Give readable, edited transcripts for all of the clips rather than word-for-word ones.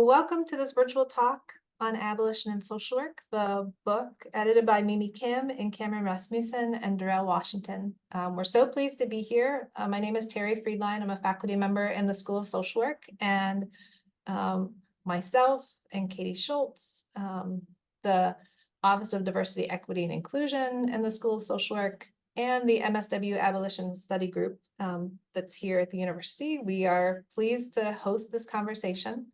Welcome to this virtual talk on abolition and social work, the book edited by Mimi Kim and Cameron Rasmussen and Darrell Washington. We're so pleased to be here. My name is Terry Friedline. I'm a faculty member in the School of Social Work, and myself and Katie Schultz, the Office of Diversity, Equity, and Inclusion in the School of Social Work, and the MSW Abolition Study Group that's here at the university. We are pleased to host this conversation.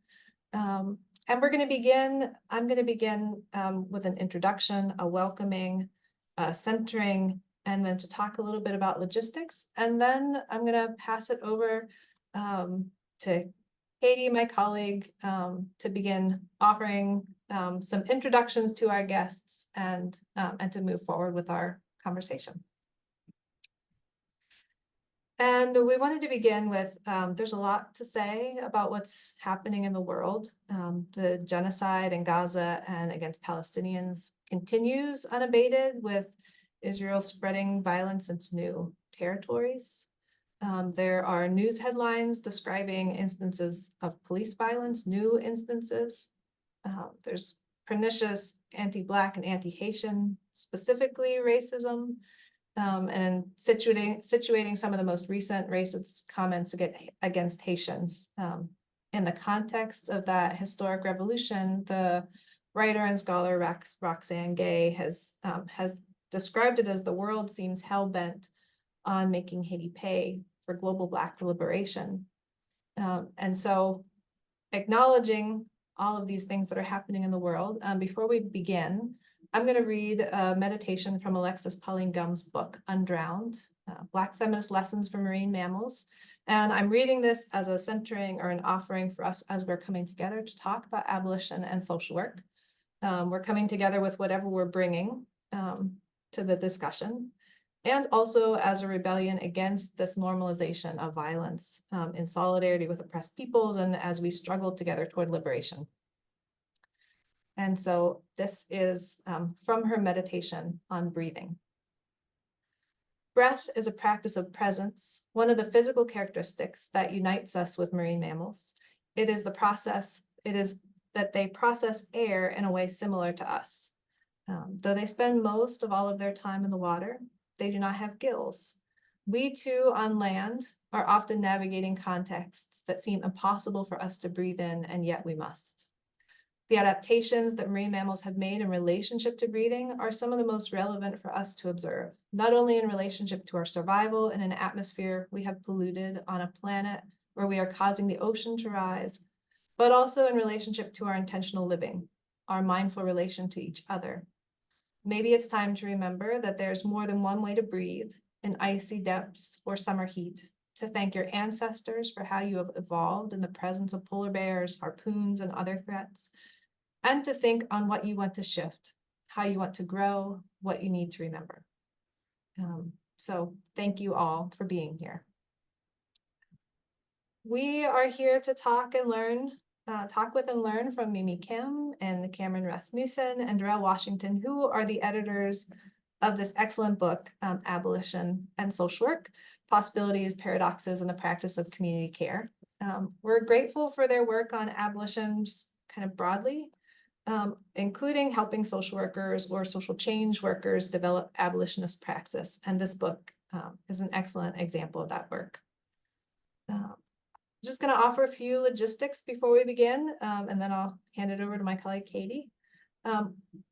And we're going to begin, I'm going to begin with an introduction, a welcoming, centering, and then to talk a little bit about logistics. And then I'm going to pass it over to Katie, my colleague, to begin offering some introductions to our guests and to move forward with our conversation. And we wanted to begin with, there's a lot to say about what's happening in the world. The genocide in Gaza and against Palestinians continues unabated, with Israel spreading violence into new territories. There are news headlines describing instances of police violence, new instances. There's pernicious anti-Black and anti-Haitian, specifically racism. And situating some of the most recent racist comments against Haitians. In the context of that historic revolution, the writer and scholar Roxane Gay has described it as the world seems hell-bent on making Haiti pay for global Black liberation. And so acknowledging all of these things that are happening in the world, before we begin, I'm going to read a meditation from Alexis Pauline Gumb's book, Undrowned, Black Feminist Lessons for Marine Mammals. And I'm reading this as a centering or an offering for us as we're coming together to talk about abolition and social work. We're coming together with whatever we're bringing to the discussion, and also as a rebellion against this normalization of violence in solidarity with oppressed peoples and as we struggle together toward liberation. And so this is from her meditation on breathing. Breath is a practice of presence, one of the physical characteristics that unites us with marine mammals. It is that they process air in a way similar to us. Though they spend most of all of their time in the water, they do not have gills. We too on land are often navigating contexts that seem impossible for us to breathe in, and yet we must. The adaptations that marine mammals have made in relationship to breathing are some of the most relevant for us to observe, not only in relationship to our survival in an atmosphere we have polluted on a planet where we are causing the ocean to rise, but also in relationship to our intentional living, our mindful relation to each other. Maybe it's time to remember that there's more than one way to breathe in icy depths or summer heat, to thank your ancestors for how you have evolved in the presence of polar bears, harpoons, and other threats, and to think on what you want to shift, how you want to grow, what you need to remember. So thank you all for being here. We are here to talk and learn, talk with and learn from Mimi Kim and Cameron Rasmussen and Darrell Washington, who are the editors of this excellent book, Abolition and Social Work, Possibilities, Paradoxes, and the Practice of Community Care. We're grateful for their work on abolition, just kind of broadly, including helping social workers or social change workers develop abolitionist praxis. And this book is an excellent example of that work. Just going to offer a few logistics before we begin, and then I'll hand it over to my colleague, Katie.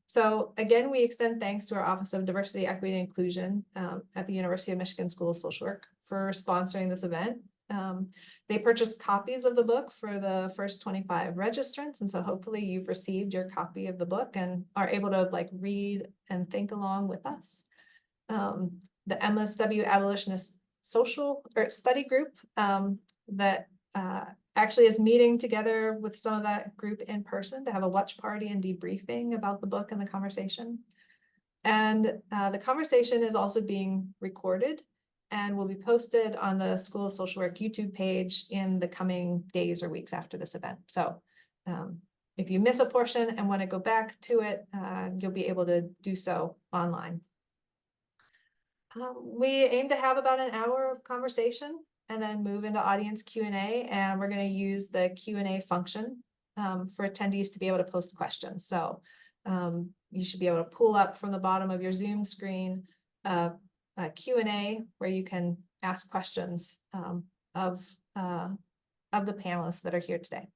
So again, we extend thanks to our Office of Diversity, Equity, and Inclusion at the University of Michigan School of Social Work for sponsoring this event. They purchased copies of the book for the first 25 registrants, and so hopefully you've received your copy of the book and are able to read and think along with us. The MSW Abolitionist Social or Study Group that actually is meeting together with some of that group in person to have a watch party and debriefing about the book and the conversation. And the conversation is also being recorded and will be posted on the School of Social Work YouTube page in the coming days or weeks after this event. So if you miss a portion and want to go back to it, you'll be able to do so online. We aim to have about an hour of conversation and then move into audience Q&A, and we're going to use the Q&A function for attendees to be able to post questions. So you should be able to pull up from the bottom of your Zoom screen a Q&A where you can ask questions of the panelists that are here today.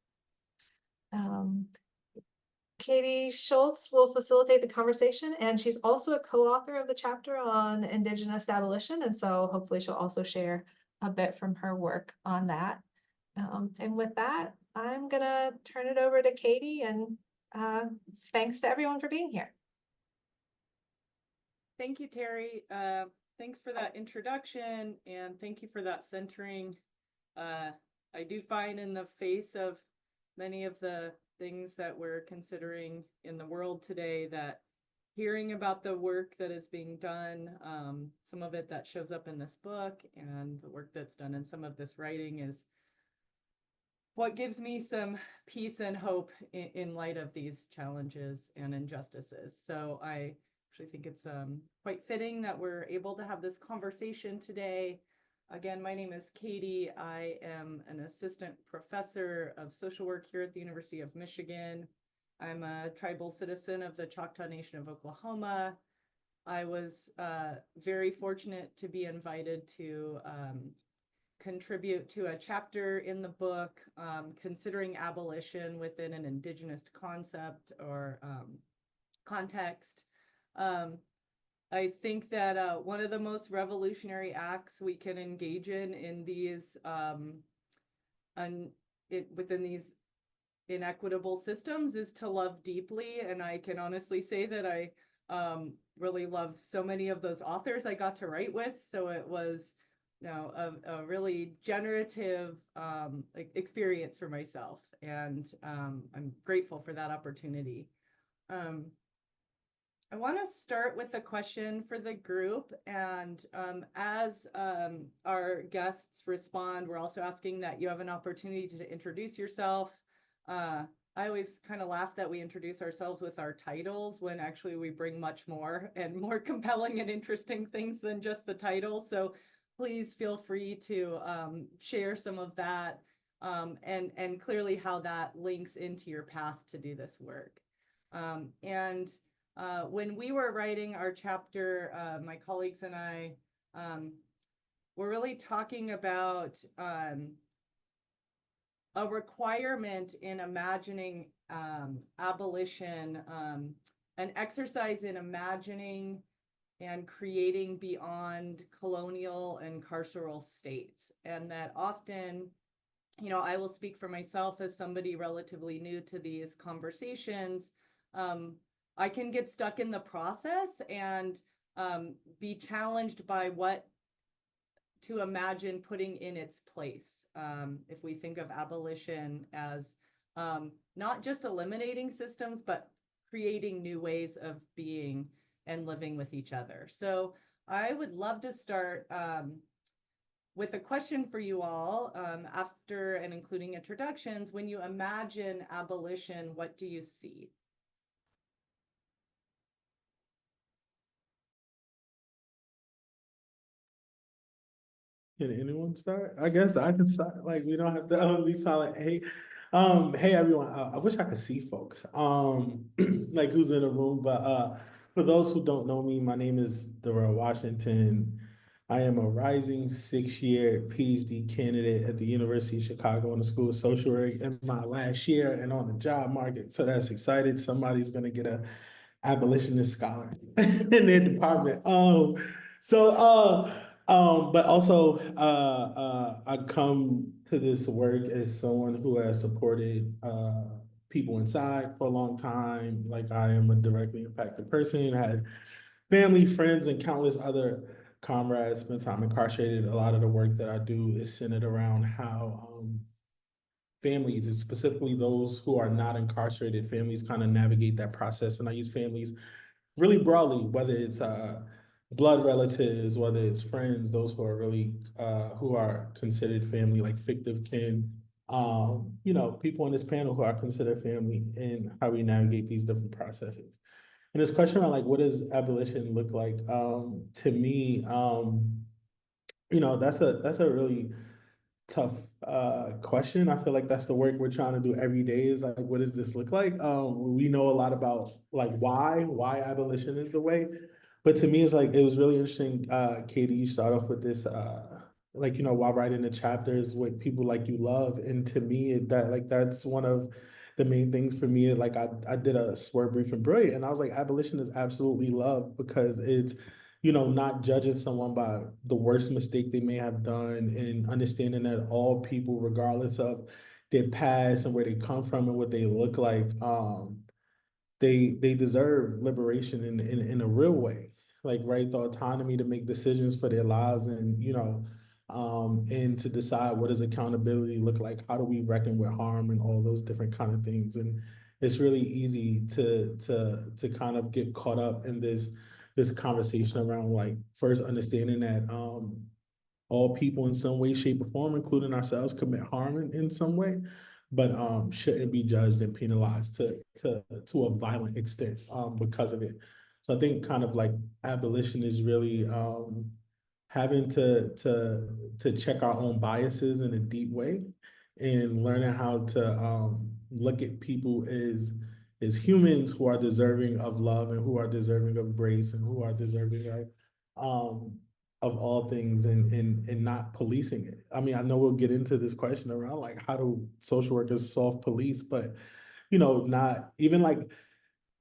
Katie Schultz will facilitate the conversation, and she's also a co-author of the chapter on Indigenous abolition, and so hopefully she'll also share a bit from her work on that. And with that, I'm gonna turn it over to Katie, and thanks to everyone for being here. Thank you, Terry. Thanks for that introduction, and thank you for that centering. I do find in the face of many of the things that we're considering in the world today that hearing about the work that is being done, some of it that shows up in this book and the work that's done in some of this writing is what gives me some peace and hope in light of these challenges and injustices. So I actually think it's quite fitting that we're able to have this conversation today. Again, my name is Katie. I am an assistant professor of social work here at the University of Michigan. I'm a tribal citizen of the Choctaw Nation of Oklahoma. I was very fortunate to be invited to contribute to a chapter in the book considering abolition within an Indigenous concept or context. I think that one of the most revolutionary acts we can engage in these within these inequitable systems is to love deeply, and I can honestly say that I really love so many of those authors I got to write with. So it was, you know, a really generative experience for myself, and I'm grateful for that opportunity. I want to start with a question for the group, and as our guests respond, we're also asking that you have an opportunity to introduce yourself. I always kind of laugh that we introduce ourselves with our titles when actually we bring much more and more compelling and interesting things than just the title. So please feel free to share some of that and clearly how that links into your path to do this work. When we were writing our chapter, my colleagues and I were really talking about a requirement in imagining abolition, an exercise in imagining and creating beyond colonial and carceral states. And that often, you know, I will speak for myself as somebody relatively new to these conversations. I can get stuck in the process and be challenged by what to imagine putting in its place. If we think of abolition as not just eliminating systems, but creating new ways of being and living with each other. So I would love to start with a question for you all after and including introductions. When you imagine abolition, what do you see? Can anyone start? I guess I can start. Like, we don't have to be silent. Hey, hey everyone. I wish I could see folks. Like who's in the room. But for those who don't know me, my name is Darrell Washington. I am a rising 6-year PhD candidate at the University of Chicago in the School of Social Work in my last year and on the job market. So that's excited. Somebody's gonna get a abolitionist scholar in their department. But also, I come to this work as someone who has supported people inside for a long time. Like, I am a directly impacted person. I had family, friends, and countless other comrades spend time incarcerated. A lot of the work that I do is centered around how families, and specifically those who are not incarcerated, families kind of navigate that process. And I use families really broadly, whether it's blood relatives, whether it's friends, those who are really who are considered family, like fictive kin, you know, people on this panel who are considered family, and how we navigate these different processes. And this question around like, what does abolition look like? To me, you know, that's a really tough question. I feel like that's the work we're trying to do every day, is like, what does this look like? We know a lot about like why abolition is the way. But to me, it's like, it was really interesting, Katie, you start off with this, like, while writing the chapters with people like you love. And to me, that's one of the main things for me. Like I did a swerve brief and brilliant, and I was like, abolition is absolutely love, because it's, not judging someone by the worst mistake they may have done, and understanding that all people, regardless of their past and where they come from and what they look like, they deserve liberation in a real way, like, right, the autonomy to make decisions for their lives, and and to decide, what does accountability look like, how do we reckon with harm, and all those different kind of things. And it's really easy to kind of get caught up in this conversation around, like, first understanding that all people in some way, shape, or form, including ourselves, commit harm in some way, but shouldn't be judged and penalized to a violent extent because of it. So I think kind of like abolition is really having to check our own biases in a deep way, and learning how to look at people as humans who are deserving of love, and who are deserving of grace, and who are deserving of all things, and not policing it. I mean, I know we'll get into this question around, like, how do social workers solve police, but not even like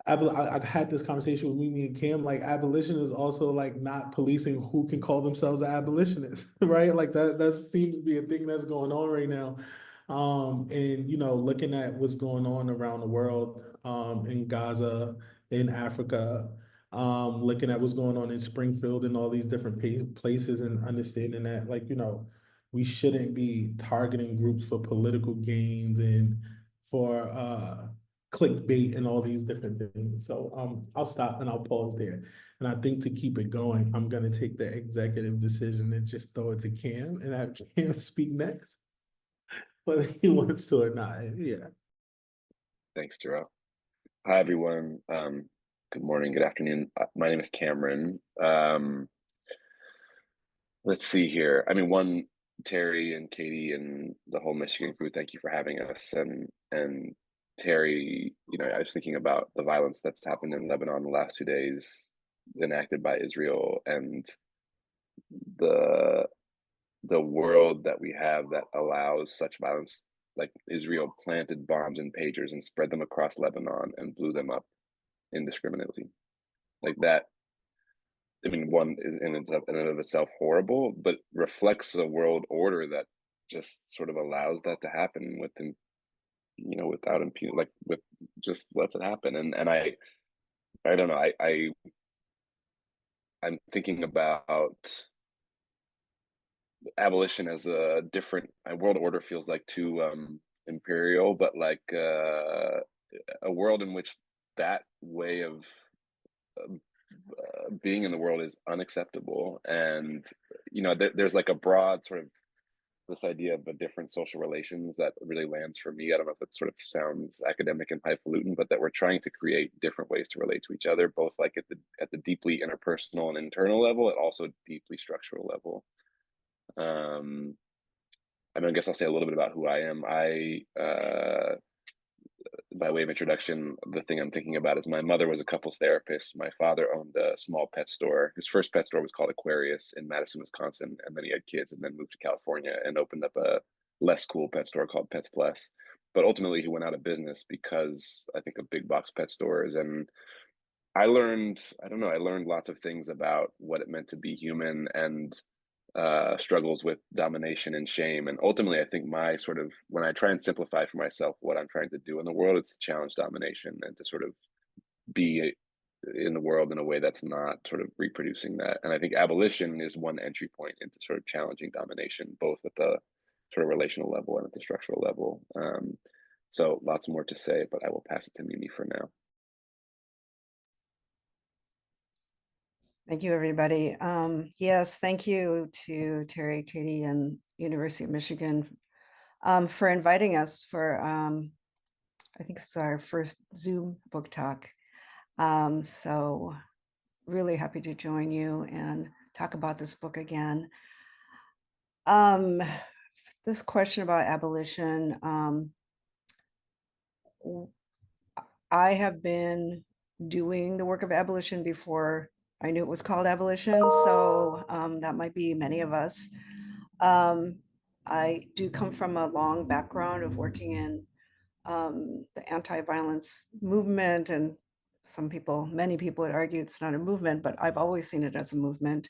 I had this conversation with Mimi and Kim, like, abolition is also like not policing who can call themselves an abolitionist, right? Like that seems to be a thing that's going on right now. And looking at what's going on around the world, in Gaza, in Africa, looking at what's going on in Springfield and all these different places, and understanding that, like, we shouldn't be targeting groups for political gains and for clickbait and all these different things. So I'll stop and I'll pause there. And I think, to keep it going, I'm gonna take the executive decision and just throw it to Cam and have Cam speak next, whether he wants to or not. Yeah. Thanks, Terrell. Hi, everyone. Good morning, good afternoon. My name is Cameron. Let's see here. I mean, one, Terry and Katie and the whole Michigan crew, thank you for having us. And Terry, I was thinking about the violence that's happened in Lebanon the last 2 days, enacted by Israel, and the world that we have that allows such violence. Like, Israel planted bombs and pagers and spread them across Lebanon and blew them up indiscriminately. Like that, I mean, one is in and of itself horrible, but reflects a world order that just sort of allows that to happen without impunity, like, with just lets it happen. And I don't know, I'm thinking about abolition as a different world order. Feels like too imperial, but like a world in which that way of being in the world is unacceptable. And there's like a broad sort of this idea of a different social relations that really lands for me. I don't know if that sort of sounds academic and highfalutin, but that we're trying to create different ways to relate to each other, both like at the deeply interpersonal and internal level, and also deeply structural level. I mean, I guess I'll say a little bit about who I am. By way of introduction, the thing I'm thinking about is my mother was a couples therapist. My father owned a small pet store. His first pet store was called Aquarius in Madison, Wisconsin, and then he had kids and then moved to California and opened up a less cool pet store called Pets Plus. But ultimately, he went out of business because, I think, of big box pet stores. And I learned lots of things about what it meant to be human, and struggles with domination and shame. And ultimately, I think my sort of, when I try and simplify for myself what I'm trying to do in the world, it's to challenge domination and to sort of be in the world in a way that's not sort of reproducing that. And I think abolition is one entry point into sort of challenging domination, both at the sort of relational level and at the structural level. So lots more to say, but I will pass it to Mimi for now. Thank you, everybody. Yes, thank you to Terry, Katie, and University of Michigan for inviting us for, I think this is our first Zoom book talk. So really happy to join you and talk about this book again. this question about abolition, I have been doing the work of abolition before I knew it was called abolition, so that might be many of us. I do come from a long background of working in the anti-violence movement, and many people would argue it's not a movement, but I've always seen it as a movement.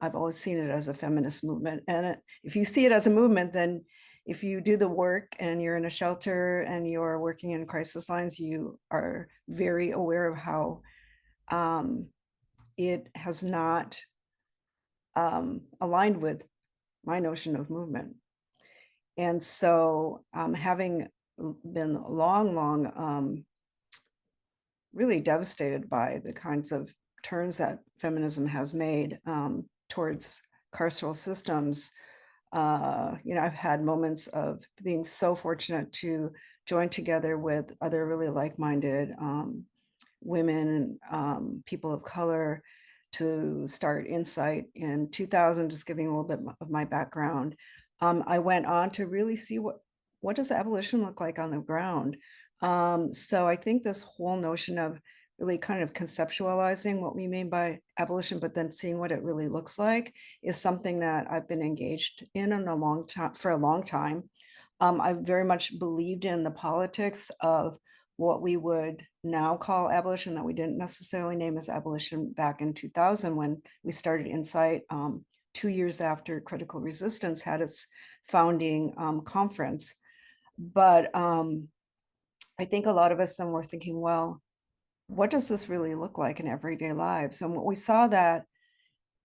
I've always seen it as a feminist movement. And if you see it as a movement, then if you do the work and you're in a shelter and you're working in crisis lines, you are very aware of how it has not aligned with my notion of movement. And so having been long, really devastated by the kinds of turns that feminism has made towards carceral systems, I've had moments of being so fortunate to join together with other really like-minded women and people of color to start Insight in 2000. Just giving a little bit of my background, I went on to really see what does abolition look like on the ground. So I think this whole notion of really kind of conceptualizing what we mean by abolition, but then seeing what it really looks like, is something that I've been engaged in for a long time. I very much believed in the politics of what we would now call abolition, that we didn't necessarily name as abolition back in 2000 when we started Insight, 2 years after Critical Resistance had its founding conference. But I think a lot of us then were thinking, well, what does this really look like in everyday lives? And what we saw that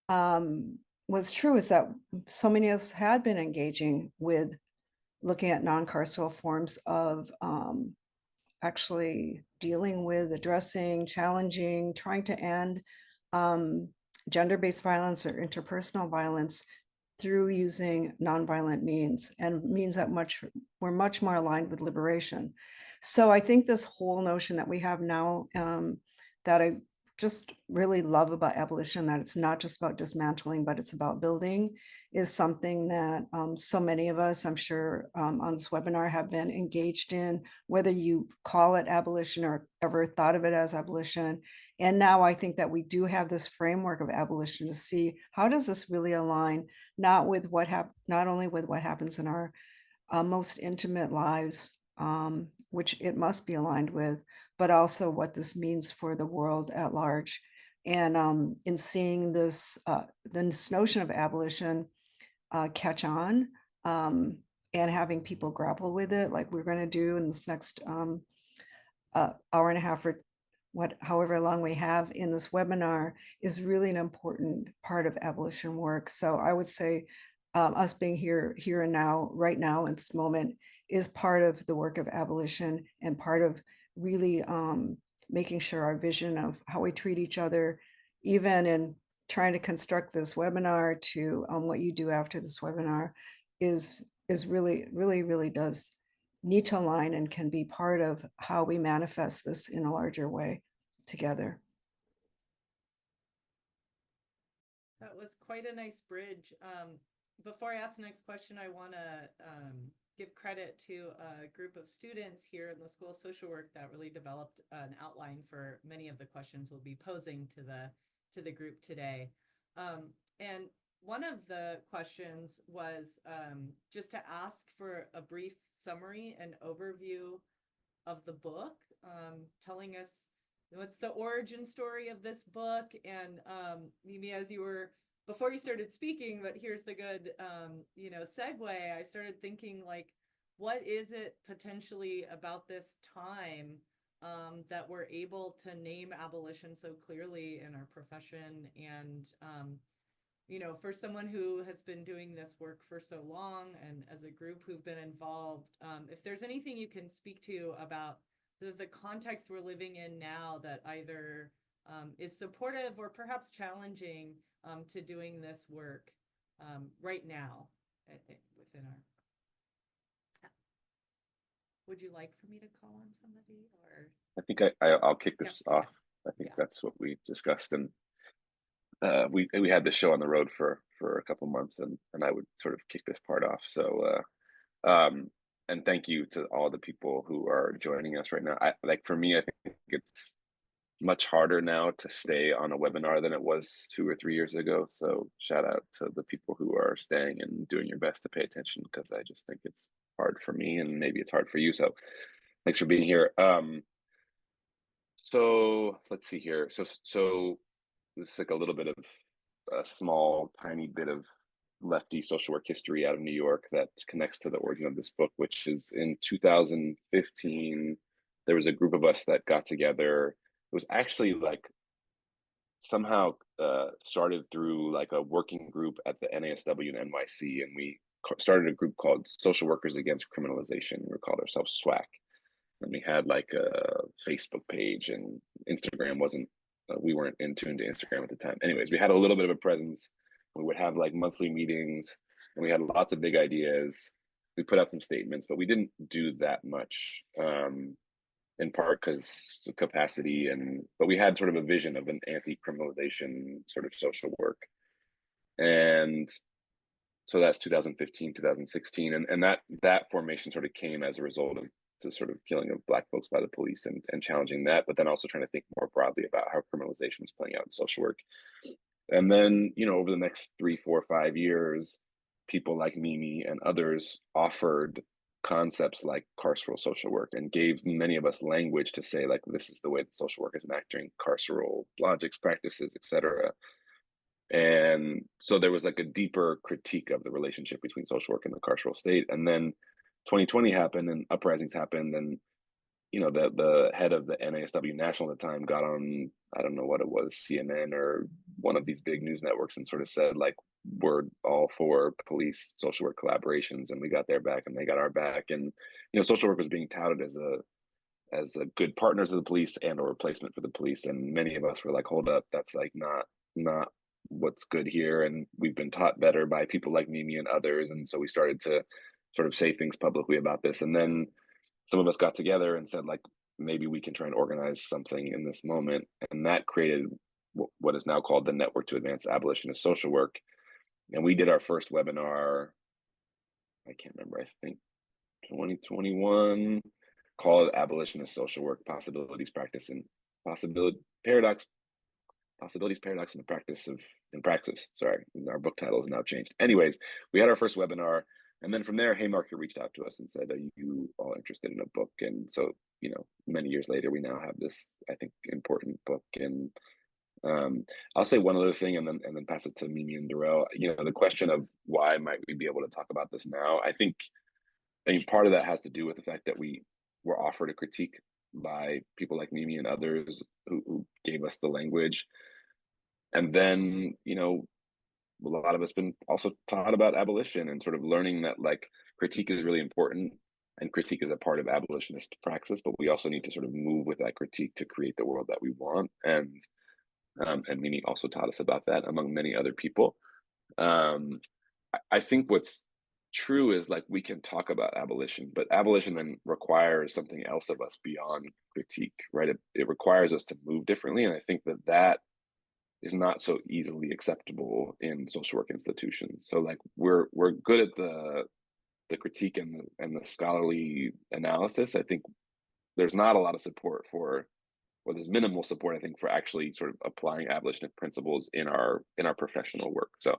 was true is that so many of us had been engaging with looking at non-carceral forms of actually dealing with, addressing, challenging, trying to end gender-based violence or interpersonal violence through using nonviolent means, and means that were much more aligned with liberation. So I think this whole notion that we have now, that I just really love about abolition, that it's not just about dismantling, but it's about building, is something that so many of us, I'm sure, on this webinar have been engaged in, whether you call it abolition or ever thought of it as abolition. And now I think that we do have this framework of abolition to see how does this really align, not only with what happens in our most intimate lives, which it must be aligned with, but also what this means for the world at large. And in seeing this notion of abolition catch on, and having people grapple with it, like we're going to do in this next hour and a half, or however long we have in this webinar, is really an important part of abolition work. So I would say us being here and now, right now in this moment, is part of the work of abolition, and part of really making sure our vision of how we treat each other, even in trying to construct this webinar, to what you do after this webinar, is really does need to align and can be part of how we manifest this in a larger way together. That was quite a nice bridge. Before I ask the next question, I want to give credit to a group of students here in the School of Social Work that really developed an outline for many of the questions we'll be posing to the group today. And one of the questions was just to ask for a brief summary and overview of the book, telling us what's the origin story of this book. And Mimi, as you were, before you started speaking, but here's the good, segue, I started thinking, like, what is it potentially about this time that we're able to name abolition so clearly in our profession? And for someone who has been doing this work for so long, and as a group who've been involved, if there's anything you can speak to about the context we're living in now that either is supportive or perhaps challenging to doing this work right now within our. Would you like for me to call on somebody, or? I think I'll kick this off. I think that's what we discussed, and we had this show on the road for a couple months, and I would sort of kick this part off. So And thank you to all the people who are joining us right now. For me, I think it's much harder now to stay on a webinar than it was 2 or 3 years ago. So shout out to the people who are staying and doing your best to pay attention, because I just think it's hard for me and maybe it's hard for you. So thanks for being here. So let's see here. So this is like a little bit of a small, tiny bit of lefty social work history out of New York that connects to the origin of this book, which is in 2015, there was a group of us that got together. It was actually like somehow started through like a working group at the NASW and NYC, and we started a group called Social Workers Against Criminalization. We called ourselves SWAC, and we had like a Facebook page, and Instagram wasn't. We weren't in tune to Instagram at the time. Anyways, we had a little bit of a presence. We would have like monthly meetings, and we had lots of big ideas. We put out some statements, but we didn't do that much. In part because of capacity, but we had sort of a vision of an anti-criminalization sort of social work. And so that's 2015, 2016. And that formation sort of came as a result of the sort of killing of Black folks by the police and challenging that, but then also trying to think more broadly about how criminalization was playing out in social work. And then, over the next 3, 4, 5 years, people like Mimi and others offered concepts like carceral social work and gave many of us language to say, like, this is the way that social work is enacting carceral logics, practices, etc. And so there was like a deeper critique of the relationship between social work and the carceral state. And then 2020 happened and uprisings happened, and the head of the NASW National at the time got on, I don't know what it was, CNN or one of these big news networks, and sort of said, like, we're all for police social work collaborations, and we got their back and they got our back. And social work was being touted as a good partner to the police and a replacement for the police. And many of us were like, hold up, that's like not what's good here. And we've been taught better by people like Mimi and others. And so we started to sort of say things publicly about this. And then some of us got together and said, like, maybe we can try and organize something in this moment. And that created what is now called the Network to Advance Abolitionist Social Work. And we did our first webinar, I can't remember, I think 2021, called Abolitionist Social Work, Possibilities, Practice, and Possibilities, Paradox, and the Practice of, in Praxis. Sorry, our book title is now changed. Anyways, we had our first webinar. And then from there, Haymarket reached out to us and said, are you all interested in a book? And so, many years later, we now have this, I think, important book. And I'll say one other thing and then pass it to Mimi and Darrell. The question of why might we be able to talk about this now? I mean, part of that has to do with the fact that we were offered a critique by people like Mimi and others who gave us the language. And then, a lot of us been also taught about abolition and sort of learning that, like, critique is really important and critique is a part of abolitionist praxis, but we also need to sort of move with that critique to create the world that we want. And Mimi also taught us about that, among many other people. I think what's true is, like, we can talk about abolition, but abolition then requires something else of us beyond critique, right? It requires us to move differently. And I think that is not so easily acceptable in social work institutions. So, like, we're good at the critique and the scholarly analysis. I think there's not a lot of support or there's minimal support, I think, for actually sort of applying abolitionist principles in our professional work. So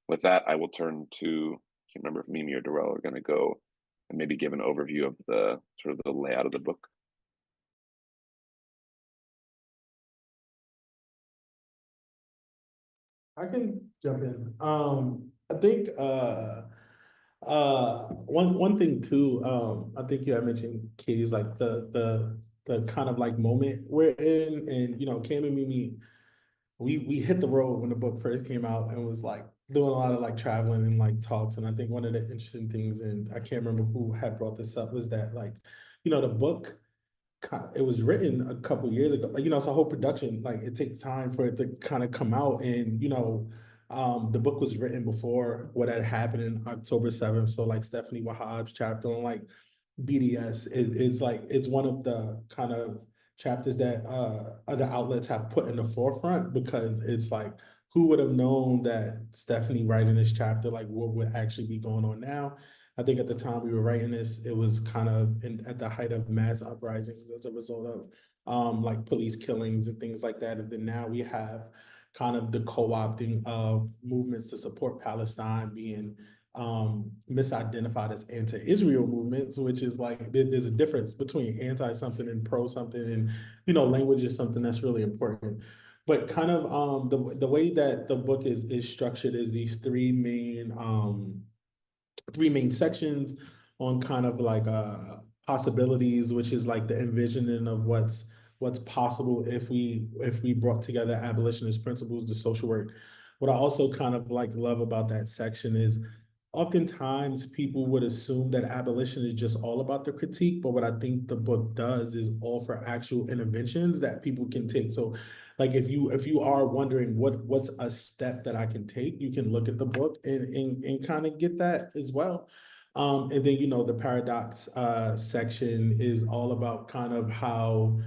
with that, I will turn to, I can't remember if Mimi or Darrell are going to go and maybe give an overview of the sort of the layout of the book. I can jump in. I think one thing too, I think you had mentioned, Katie's, like the kind of like moment we're in, and Cam and Mimi, we hit the road when the book first came out and was like doing a lot of like traveling and like talks. And I think one of the interesting things, and I can't remember who had brought this up, was that, like, the book, it was written a couple years ago. Like, it's a whole production. Like, it takes time for it to kind of come out. And, the book was written before what had happened in October 7th. So, like, Stephanie Wahab's chapter on, like, BDS is like, it's one of the kind of chapters that other outlets have put in the forefront, because it's like, who would have known that Stephanie writing this chapter, like, what would actually be going on now? I think at the time we were writing this, it was kind of at the height of mass uprisings as a result of like police killings and things like that. And then now we have kind of the co-opting of movements to support Palestine being misidentified as anti-Israel movements, which is like there's a difference between anti something and pro something, and language is something that's really important. But kind of the way that the book is structured is these three main sections on kind of like possibilities, which is like the envisioning of what's possible if we brought together abolitionist principles to social work. What I also kind of like love about that section is oftentimes people would assume that abolition is just all about the critique, but what I think the book does is offer actual interventions that people can take. So like if you are wondering what's a step that I can take, you can look at the book and kind of get that as well. And then the paradox section is all about kind of how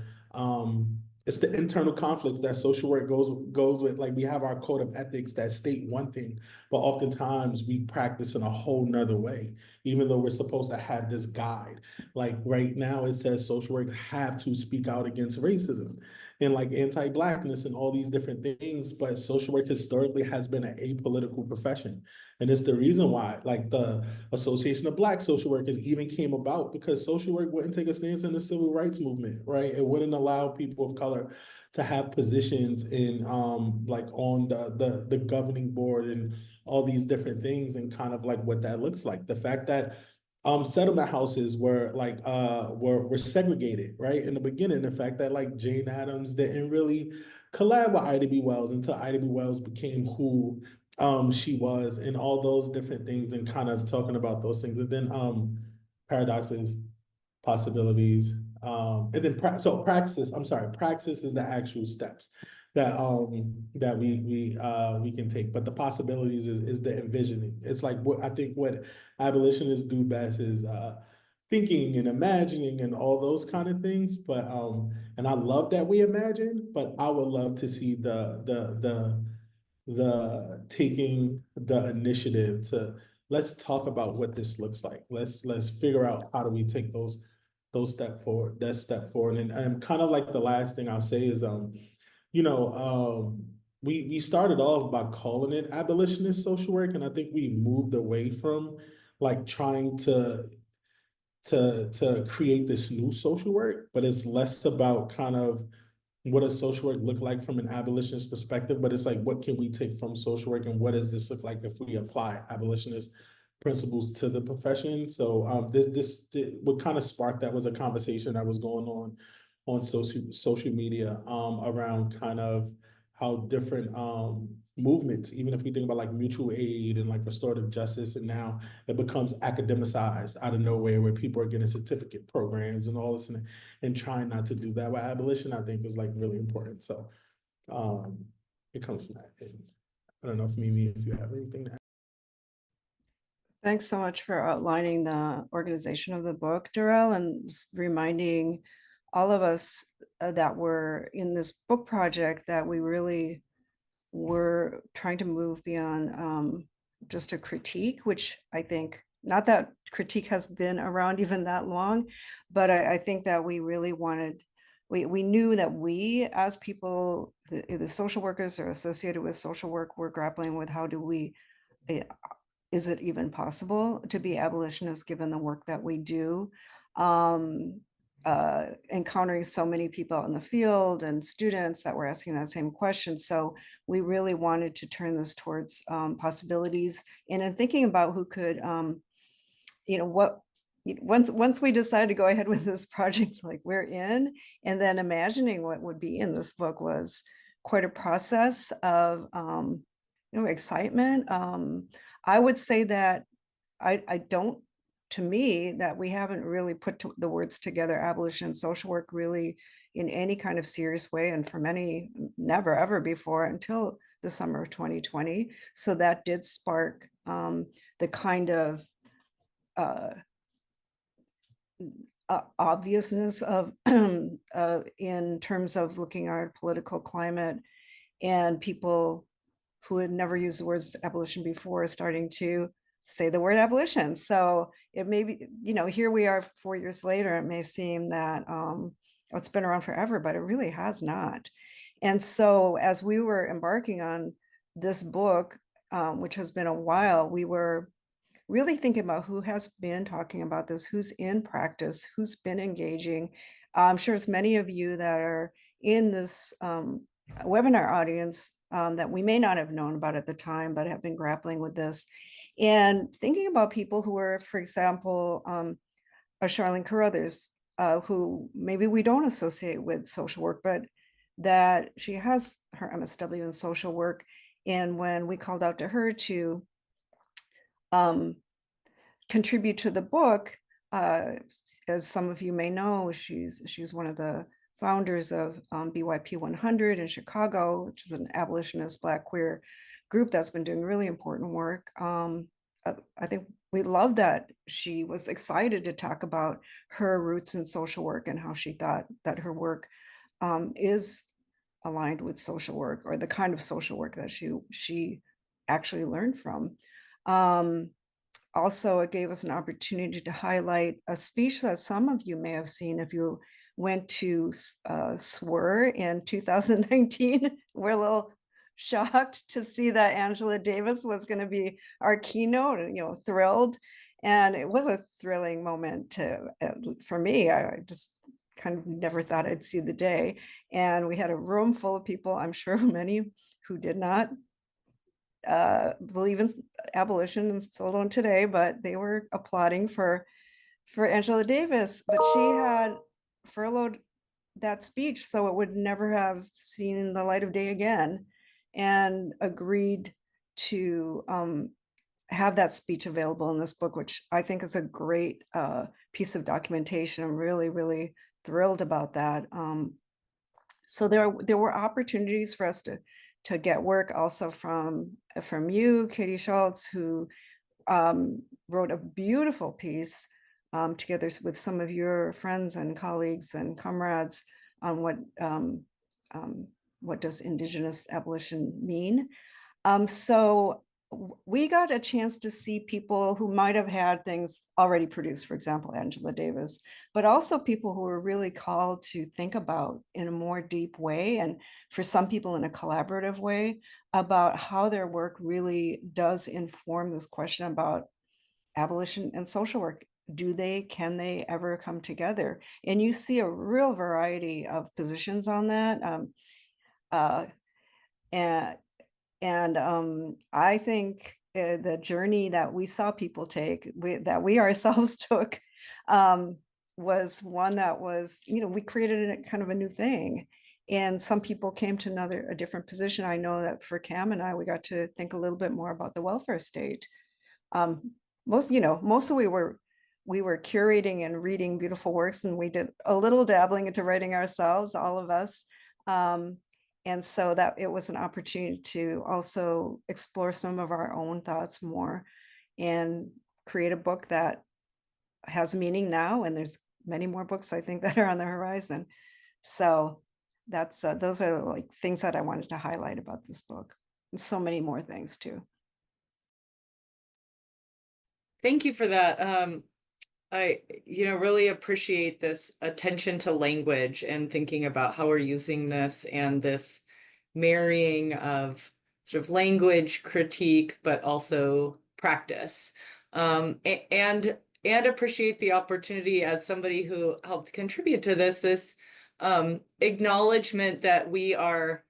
it's the internal conflicts that social work goes with. Like we have our code of ethics that state one thing, but oftentimes we practice in a whole nother way, even though we're supposed to have this guide. Like right now it says social work have to speak out against racism and like anti-Blackness and all these different things, but social work historically has been an apolitical profession. And it's the reason why like the Association of Black Social Workers even came about, because social work wouldn't take a stance in the civil rights movement, right? It wouldn't allow people of color to have positions in like on the governing board and all these different things, and kind of like what that looks like. The fact that settlement houses were like were segregated, right? In the beginning, the fact that like Jane Addams didn't really collab with Ida B. Wells until Ida B. Wells became who she was, and all those different things, and kind of talking about those things. And then paradoxes, possibilities, and then praxis. I'm sorry, praxis is the actual steps that we can take, but the possibilities is the envisioning. It's like what I think what abolitionists do best is thinking and imagining and all those kind of things. But and I love that we imagine, but I would love to see the taking the initiative to let's talk about what this looks like. Let's figure out how do we take that step forward. And kind of like the last thing I'll say is we started off by calling it abolitionist social work, and I think we moved away from like trying to create this new social work, but it's less about kind of what does social work look like from an abolitionist perspective, but it's like what can we take from social work and what does this look like if we apply abolitionist principles to the profession. So what kind of sparked that was a conversation that was going on social media around kind of how different movements, even if we think about like mutual aid and like restorative justice, and now it becomes academicized out of nowhere where people are getting certificate programs and all this, and trying not to do that with abolition, I think is like really important. So it comes from that. And I don't know if Mimi, if you have anything to add. Thanks so much for outlining the organization of the book, Darrell, and reminding all of us that were in this book project that we really were trying to move beyond just a critique, which I think, not that critique has been around even that long, but I think that we really wanted, we knew that we as people, the social workers or associated with social work, were grappling with how do we, is it even possible to be abolitionists given the work that we do? Encountering so many people out in the field and students that were asking that same question. So we really wanted to turn this towards possibilities. And in thinking about who could, once we decided to go ahead with this project, like we're in, and then imagining what would be in this book was quite a process of, excitement. I would say that I don't, to me, that we haven't really put the words together, abolition and social work, really in any kind of serious way, and for many, never ever before until the summer of 2020. So that did spark the kind of obviousness of in terms of looking at our political climate, and people who had never used the words abolition before starting to say the word abolition. So it may be, here we are 4 years later, it may seem that it's been around forever, but it really has not. And so as we were embarking on this book, which has been a while, we were really thinking about who has been talking about this, who's in practice, who's been engaging. I'm sure it's many of you that are in this webinar audience that we may not have known about at the time, but have been grappling with this. And thinking about people who are, for example, a Charlene Carruthers, who maybe we don't associate with social work, but that she has her MSW in social work. And when we called out to her to contribute to the book, as some of you may know, she's one of the founders of BYP 100 in Chicago, which is an abolitionist Black queer group that's been doing really important work. I think we love that she was excited to talk about her roots in social work and how she thought that her work is aligned with social work, or the kind of social work that she actually learned from. Also, it gave us an opportunity to highlight a speech that some of you may have seen if you went to SWR in 2019. We're a little shocked to see that Angela Davis was going to be our keynote, and thrilled. And it was a thrilling moment for me. I just kind of never thought I'd see the day. And we had a room full of people, I'm sure many who did not believe in abolition and still don't today, but they were applauding for Angela Davis. But she had furloughed that speech, so it would never have seen the light of day again, and agreed to have that speech available in this book, which I think is a great piece of documentation. I'm really, really thrilled about that. So there were opportunities for us to get work also from you, Katie Schultz, who wrote a beautiful piece together with some of your friends and colleagues and comrades on what does Indigenous abolition mean. So we got a chance to see people who might have had things already produced, for example, Angela Davis, but also people who were really called to think about in a more deep way, and for some people in a collaborative way, about how their work really does inform this question about abolition and social work. Can they ever come together? And you see a real variety of positions on that. And I think the journey that we saw people take, that we ourselves took, was one that was, we created a kind of a new thing. And some people came to a different position. I know that for Cam and I, we got to think a little bit more about the welfare state. Mostly we were curating and reading beautiful works, and we did a little dabbling into writing ourselves, all of us. And so that it was an opportunity to also explore some of our own thoughts more and create a book that has meaning now. And there's many more books, I think, that are on the horizon. So that's those are like things that I wanted to highlight about this book, and so many more things too. Thank you for that. I really appreciate this attention to language and thinking about how we're using this, and this marrying of sort of language critique, but also practice. And appreciate the opportunity, as somebody who helped contribute to this acknowledgement that we are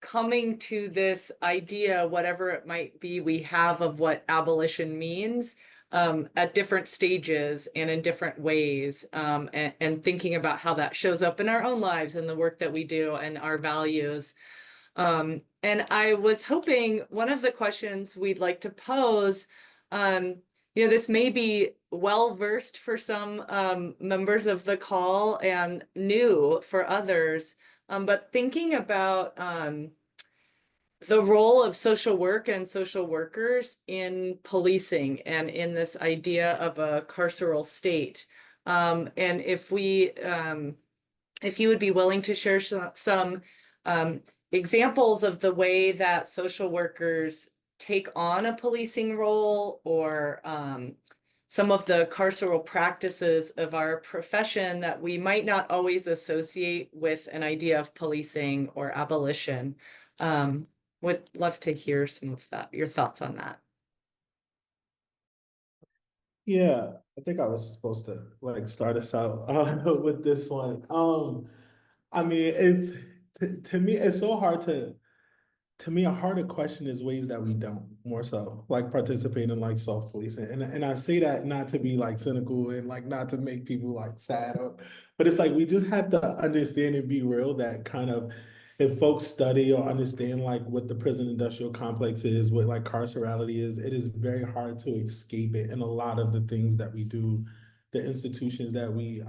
coming to this idea, whatever it might be, we have of what abolition means, at different stages and in different ways, and thinking about how that shows up in our own lives and the work that we do and our values. And I was hoping one of the questions we'd like to pose, this may be well-versed for some members of the call and new for others, but thinking about the role of social work and social workers in policing and in this idea of a carceral state. And if you would be willing to share some examples of the way that social workers take on a policing role or some of the carceral practices of our profession that we might not always associate with an idea of policing or abolition. Would love to hear some of that, your thoughts on that. Yeah, I think I was supposed to like start us out with this one. I mean, to me, it's so hard to me, a harder question is ways that we don't more so like participate in like self-policing. And I say that not to be like cynical and like not to make people like sad but it's like we just have to understand and be real that kind of if folks study or understand like what the prison industrial complex is, what like carcerality is, it is very hard to escape it in a lot of the things that we do, the institutions that we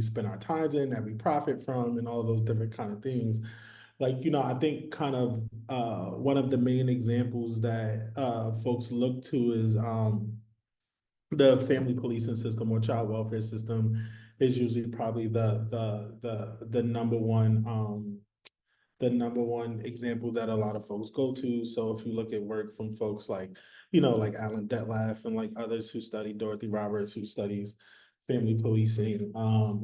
spend our times in, that we profit from, and all those different kind of things. Like, you know, I think kind of one of the main examples that folks look to is the family policing system or child welfare system is usually probably the number one example that a lot of folks go to. So if you look at work from folks like, you know, like Alan Detlef and like others who study, Dorothy Roberts, who studies family policing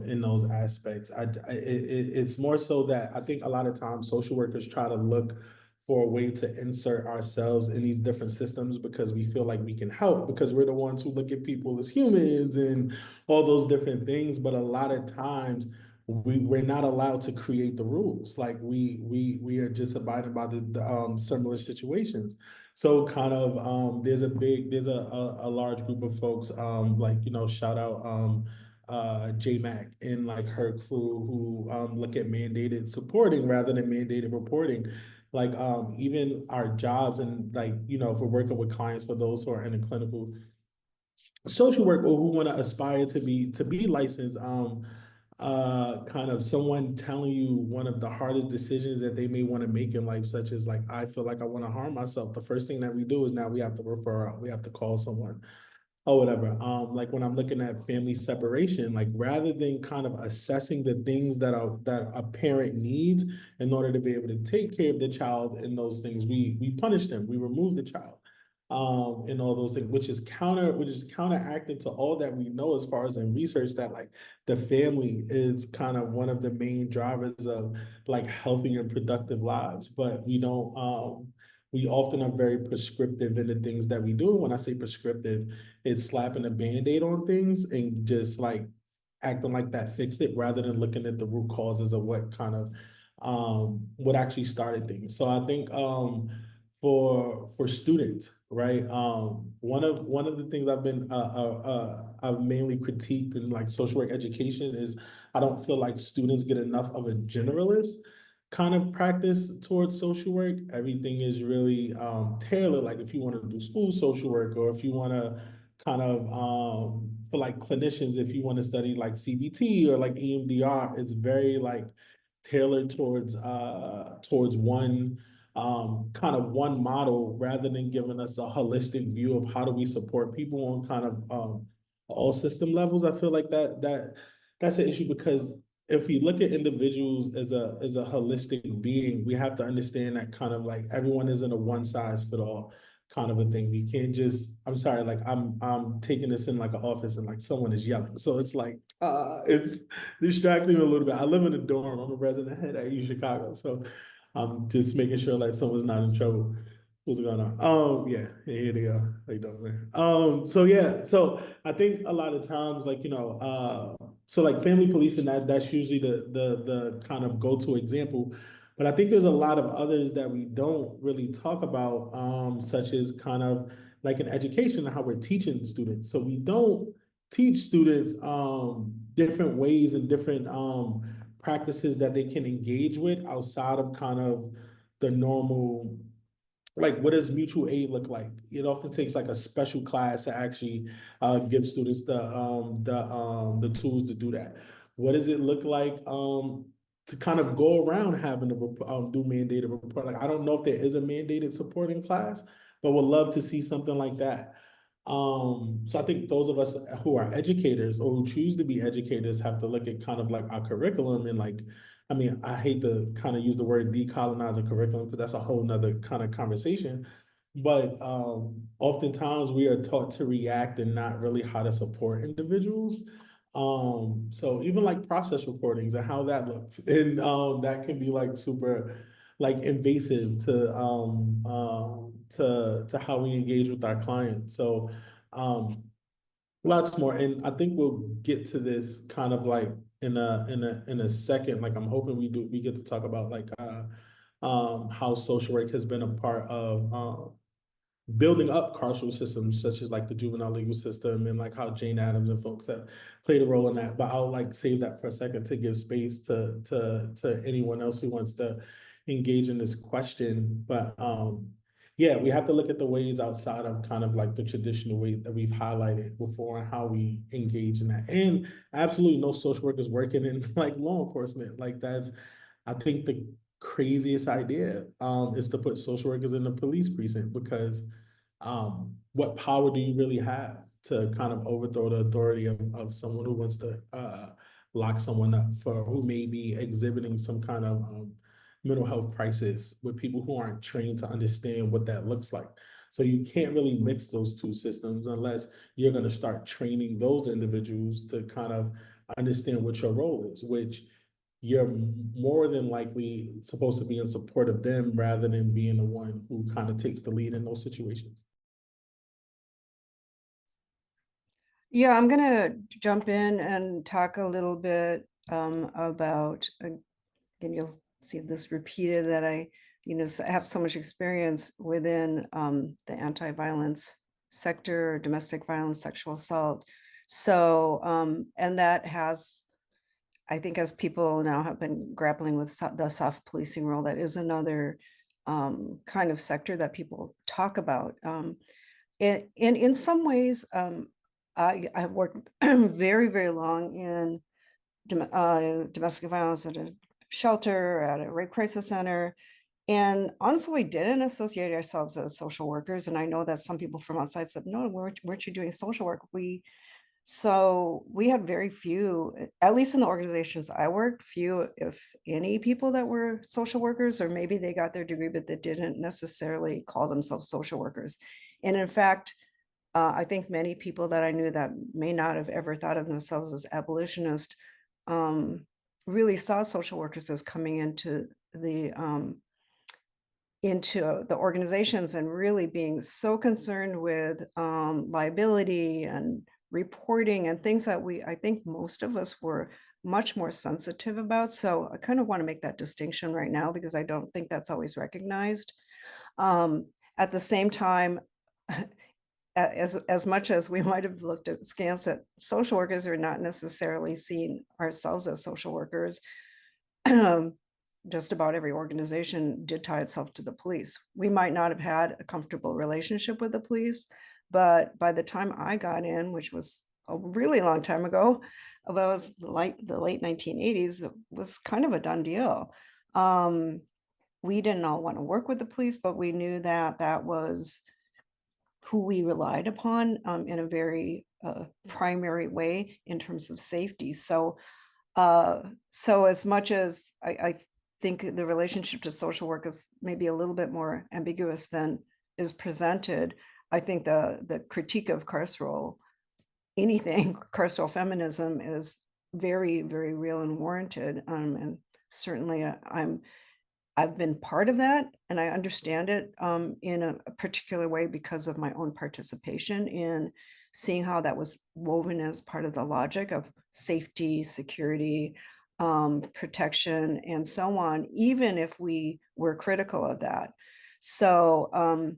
in those aspects, it's more so that I think a lot of times social workers try to look for a way to insert ourselves in these different systems because we feel like we can help because we're the ones who look at people as humans and all those different things. But a lot of times we're not allowed to create the rules. Like we are just abiding by the similar situations. So kind of there's a large group of folks like, you know, shout out J Mac and like her crew who look at mandated supporting rather than mandated reporting. Like even our jobs and like, you know, if we're working with clients for those who are in the clinical social work or who want to aspire to be licensed, kind of someone telling you one of the hardest decisions that they may want to make in life, such as like, I feel like I want to harm myself. The first thing that we do is now we have to refer out, we have to call someone or whatever. Like when I'm looking at family separation, like rather than kind of assessing the things that a parent needs in order to be able to take care of the child and those things, we punish them, we remove the child. And all those things, which is counteracting to all that we know as far as in research that like the family is kind of one of the main drivers of like healthy and productive lives. But we don't we often are very prescriptive in the things that we do. And when I say prescriptive, it's slapping a band-aid on things and just like acting like that fixed it rather than looking at the root causes of what kind of what actually started things. So I think for students, right? One of the things I've mainly critiqued in like social work education is I don't feel like students get enough of a generalist kind of practice towards social work. Everything is really tailored. Like if you want to do school social work, or if you want to kind of for like clinicians, if you want to study like CBT or like EMDR, it's very like tailored towards one kind of one model rather than giving us a holistic view of how do we support people on kind of all system levels. I feel like that's an issue because if we look at individuals as a holistic being, we have to understand that kind of like everyone isn't a one size fit all kind of a thing. We can't just, I'm sorry, like I'm taking this in like an office and like someone is yelling. So it's like it's distracting me a little bit. I live in a dorm. I'm a resident at U Chicago. So I'm just making sure like someone's not in trouble. What's going on? Yeah, here they go. How you doing, man? So yeah, so I think a lot of times, like, you know, so like family policing, that's usually the kind of go-to example. But I think there's a lot of others that we don't really talk about, such as kind of like in education and how we're teaching students. So we don't teach students different ways and different practices that they can engage with outside of kind of the normal, like what does mutual aid look like? It often takes like a special class to actually give students the tools to do that. What does it look like to kind of go around having to do mandated report? Like I don't know if there is a mandated supporting class, but would love to see something like that. So I think those of us who are educators or who choose to be educators have to look at kind of like our curriculum and like I mean, I hate to kind of use the word decolonize a curriculum because that's a whole nother kind of conversation. But oftentimes we are taught to react and not really how to support individuals. So even like process recordings and how that looks, and that can be like super like invasive to how we engage with our clients. So lots more, and I think we'll get to this kind of like in a second. Like I'm hoping we get to talk about like how social work has been a part of building up carceral systems such as like the juvenile legal system, and like how Jane Addams and folks have played a role in that. But I'll like save that for a second to give space to anyone else who wants to engage in this question. But yeah, we have to look at the ways outside of kind of like the traditional way that we've highlighted before and how we engage in that. And absolutely no social workers working in like law enforcement. Like that's, I think the craziest idea is to put social workers in the police precinct, because what power do you really have to kind of overthrow the authority of someone who wants to lock someone up for who may be exhibiting some kind of mental health crisis with people who aren't trained to understand what that looks like. So you can't really mix those two systems unless you're going to start training those individuals to kind of understand what your role is, which you're more than likely supposed to be in support of them rather than being the one who kind of takes the lead in those situations. Yeah, I'm gonna jump in and talk a little bit about, and you'll see this repeated, that I, have so much experience within the anti-violence sector, domestic violence, sexual assault. So, and that has, I think, as people now have been grappling with the soft policing role, that is another kind of sector that people talk about. And in some ways, I've worked very, very long in domestic violence at a shelter, at a rape crisis center. And honestly, we didn't associate ourselves as social workers. And I know that some people from outside said, no, weren't you doing social work? So we had very few, at least in the organizations I worked, few, if any, people that were social workers, or maybe they got their degree, but they didn't necessarily call themselves social workers. And in fact, I think many people that I knew that may not have ever thought of themselves as abolitionists really saw social workers as coming into the organizations and really being so concerned with liability and reporting and things that I think most of us were much more sensitive about. So I kind of want to make that distinction right now because I don't think that's always recognized. At the same time, as much as we might have looked at scans at social workers, are not necessarily seeing ourselves as social workers. Just about every organization did tie itself to the police. We might not have had a comfortable relationship with the police, but by the time I got in, which was a really long time ago, about was like the late 1980s, it was kind of a done deal. We didn't all want to work with the police, but we knew that that was who we relied upon in a very primary way in terms of safety. So as much as I think the relationship to social work is maybe a little bit more ambiguous than is presented, I think the critique of carceral feminism is very, very real and warranted. And certainly I've been part of that, and I understand it in a particular way because of my own participation in seeing how that was woven as part of the logic of safety, security, protection, and so on, even if we were critical of that. So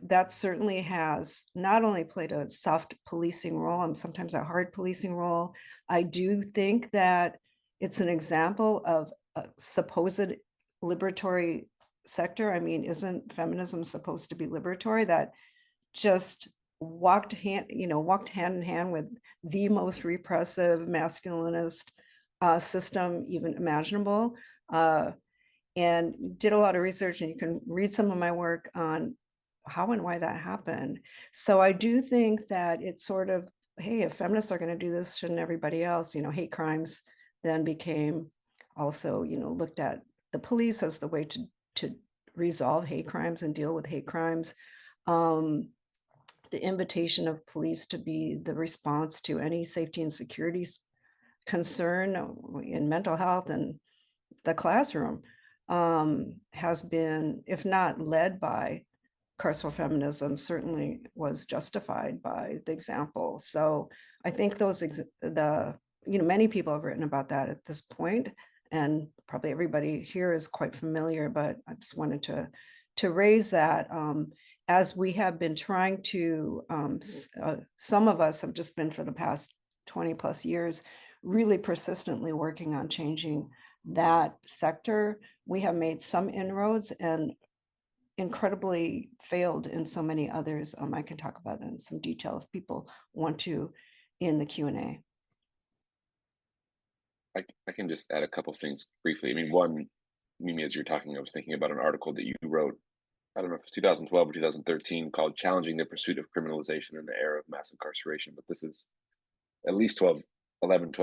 that certainly has not only played a soft policing role and sometimes a hard policing role. I do think that it's an example of a supposed liberatory sector. I mean, isn't feminism supposed to be liberatory? That just walked hand in hand with the most repressive masculinist system even imaginable, and did a lot of research, and you can read some of my work on how and why that happened. So I do think that it's sort of, hey, if feminists are going to do this, shouldn't everybody else? Hate crimes then became also, looked at the police as the way to resolve hate crimes and deal with hate crimes. The invitation of police to be the response to any safety and security concern in mental health and the classroom has been, if not led by carceral feminism, certainly was justified by the example. So I think many people have written about that at this point, and probably everybody here is quite familiar, but I just wanted to raise that as we have been trying to, some of us have just been for the past 20 plus years, really persistently working on changing that sector. We have made some inroads and incredibly failed in so many others. I can talk about that in some detail if people want to in the Q&A. I can just add a couple things briefly. I mean, one, Mimi, as you're talking, I was thinking about an article that you wrote, I don't know if it's 2012 or 2013, called Challenging the Pursuit of Criminalization in the Era of Mass Incarceration. But this is at least 12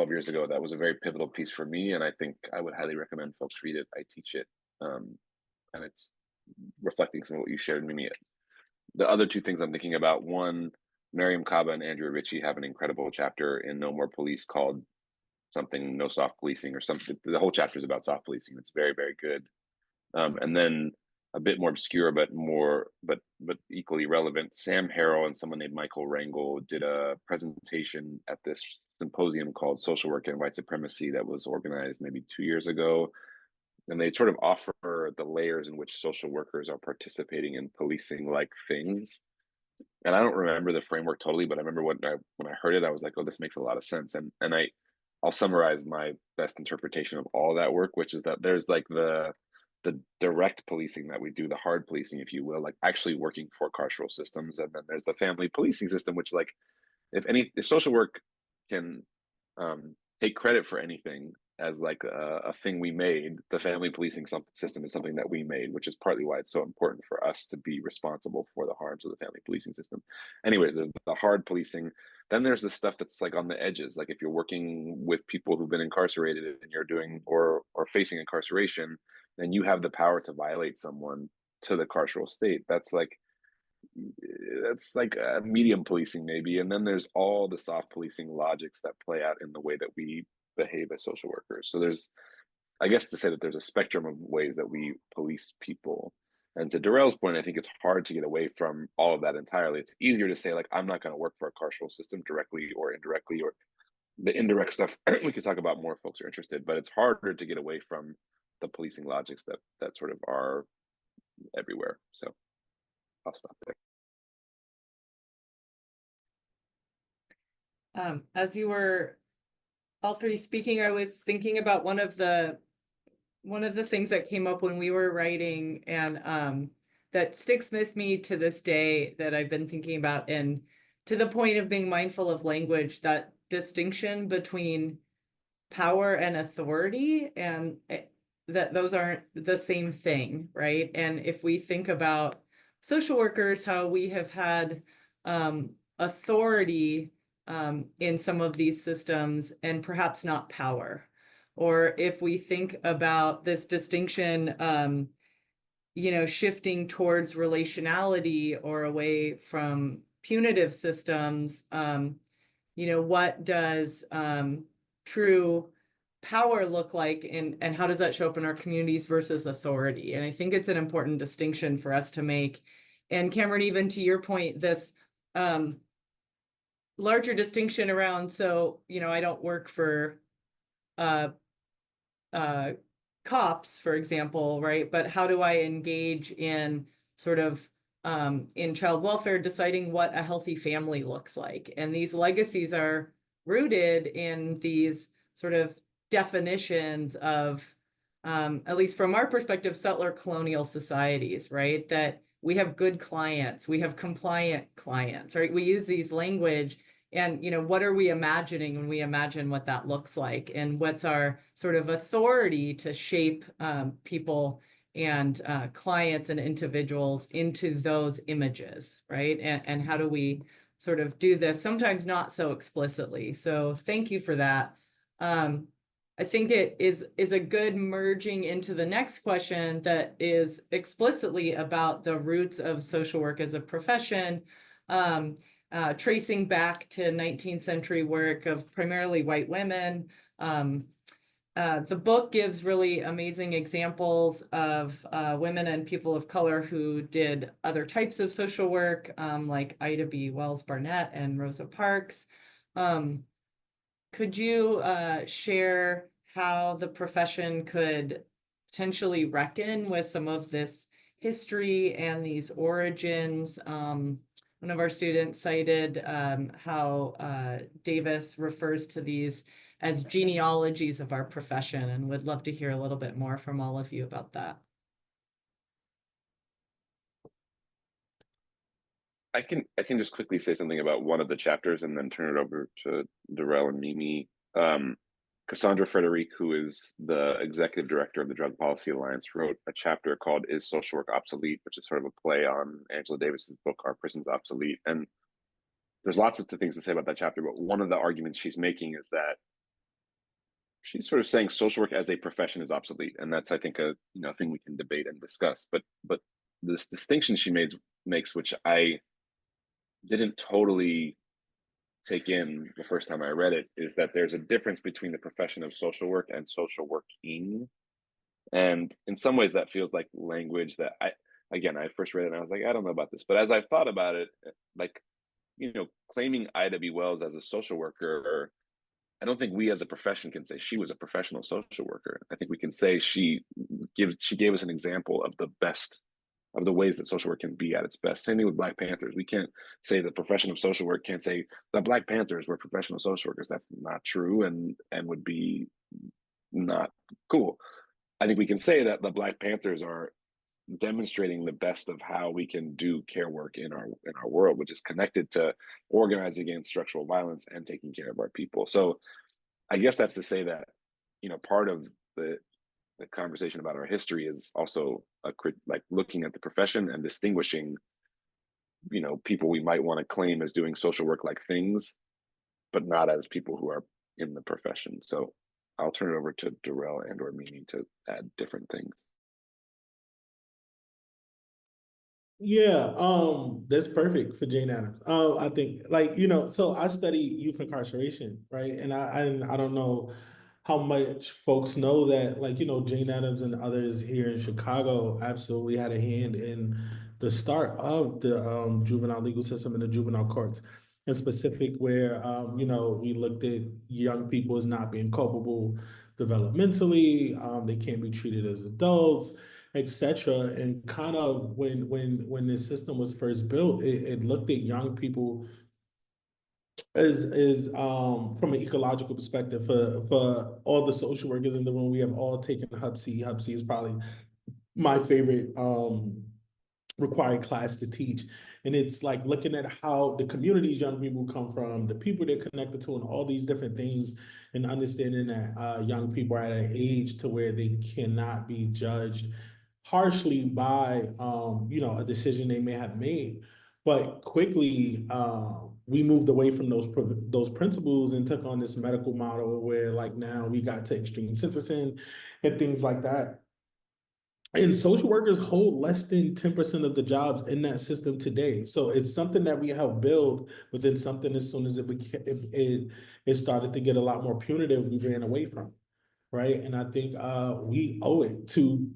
years ago. That was a very pivotal piece for me, and I think I would highly recommend folks read it. I teach it, and it's reflecting some of what you shared, Mimi. The other two things I'm thinking about, one, Miriam Kaba and Andrea Ritchie have an incredible chapter in No More Police called something No Soft Policing or something. The whole chapter is about soft policing. It's very, very good. And then a bit more obscure, but equally relevant, Sam Harrell and someone named Michael Rangel did a presentation at this symposium called Social Work and White Supremacy that was organized maybe 2 years ago. And they sort of offer the layers in which social workers are participating in policing like things. And I don't remember the framework totally, but I remember when I heard it, I was like, oh, this makes a lot of sense. And I'll summarize my best interpretation of all that work, which is that there's like the direct policing that we do, the hard policing, if you will, like actually working for carceral systems. And then there's the family policing system, which, like, if social work can take credit for anything as like a thing we made, the family policing system is something that we made, which is partly why it's so important for us to be responsible for the harms of the family policing system. Anyways, there's the hard policing. Then there's the stuff that's like on the edges. Like if you're working with people who've been incarcerated and you're doing or facing incarceration, then you have the power to violate someone to the carceral state. That's like medium policing maybe. And then there's all the soft policing logics that play out in the way that we behave as social workers. So there's, I guess, to say that there's a spectrum of ways that we police people. And to Darrell's point, I think it's hard to get away from all of that entirely. It's easier to say, like, I'm not going to work for a carceral system directly or indirectly, or the indirect stuff we could talk about more if folks are interested, but it's harder to get away from the policing logics that sort of are everywhere. So I'll stop there. As you were all three speaking, I was thinking about one of the things that came up when we were writing, and that sticks with me to this day, that I've been thinking about, and to the point of being mindful of language, that distinction between power and authority, and that those aren't the same thing, right? And if we think about social workers, how we have had authority in some of these systems and perhaps not power. Or if we think about this distinction, shifting towards relationality or away from punitive systems, what does true power look like, and how does that show up in our communities versus authority? And I think it's an important distinction for us to make. And Cameron, even to your point, this larger distinction around, so, I don't work for cops, for example, right? But how do I engage in sort of in child welfare, deciding what a healthy family looks like? And these legacies are rooted in these sort of definitions of, at least from our perspective, settler colonial societies, right? That we have good clients, we have compliant clients, right? We use these language, and what are we imagining when we imagine what that looks like, and what's our sort of authority to shape people and clients and individuals into those images, right? And how do we sort of do this, sometimes not so explicitly. So thank you for that. I think it is a good merging into the next question that is explicitly about the roots of social work as a profession, tracing back to 19th century work of primarily white women. The book gives really amazing examples of women and people of color who did other types of social work, like Ida B. Wells Barnett and Rosa Parks. Could you share how the profession could potentially reckon with some of this history and these origins? One of our students cited how Davis refers to these as genealogies of our profession, and would love to hear a little bit more from all of you about that. I can just quickly say something about one of the chapters and then turn it over to Darrell and Mimi. Cassandra Frederique, who is the executive director of the Drug Policy Alliance, wrote a chapter called "Is Social Work Obsolete?" which is sort of a play on Angela Davis's book "Are Prisons Obsolete?" And there's lots of things to say about that chapter, but one of the arguments she's making is that she's sort of saying social work as a profession is obsolete, and that's, I think, a thing we can debate and discuss. But this distinction she makes, which I didn't totally take in the first time I read it, is that there's a difference between the profession of social work and social working. And in some ways that feels like language that I first read it and I was like, I don't know about this. But as I've thought about it, like, claiming Ida B. Wells as a social worker, I don't think we as a profession can say she was a professional social worker. I think we can say she gave us an example of the best of the ways that social work can be at its best. Same thing with Black Panthers. We can't say the profession of social work can't say the Black Panthers were professional social workers. That's not true and would be not cool. I think we can say that the Black Panthers are demonstrating the best of how we can do care work in our world, which is connected to organizing against structural violence and taking care of our people. So I guess that's to say that, part of the conversation about our history is also like looking at the profession and distinguishing, people we might want to claim as doing social work like things, but not as people who are in the profession. So I'll turn it over to Darrell and or Mimi to add different things. Yeah, that's perfect for Jane Addams. I think so I study youth incarceration, right? And I don't know how much folks know that, Jane Addams and others here in Chicago absolutely had a hand in the start of the juvenile legal system and the juvenile courts, in specific where we looked at young people as not being culpable developmentally, they can't be treated as adults, etc. And kind of when this system was first built, it looked at young people as from an ecological perspective. For all the social workers in the room, we have all taken Hub C. Hub C is probably my favorite required class to teach. And it's like looking at how the communities young people come from, the people they're connected to, and all these different things, and understanding that young people are at an age to where they cannot be judged harshly by a decision they may have made. But quickly we moved away from those principles and took on this medical model where, like, now we got to extreme sentencing and things like that. And social workers hold less than 10% of the jobs in that system today. So it's something that we helped build, but then something, as soon as it started to get a lot more punitive, we ran away from. Right. And I think we owe it to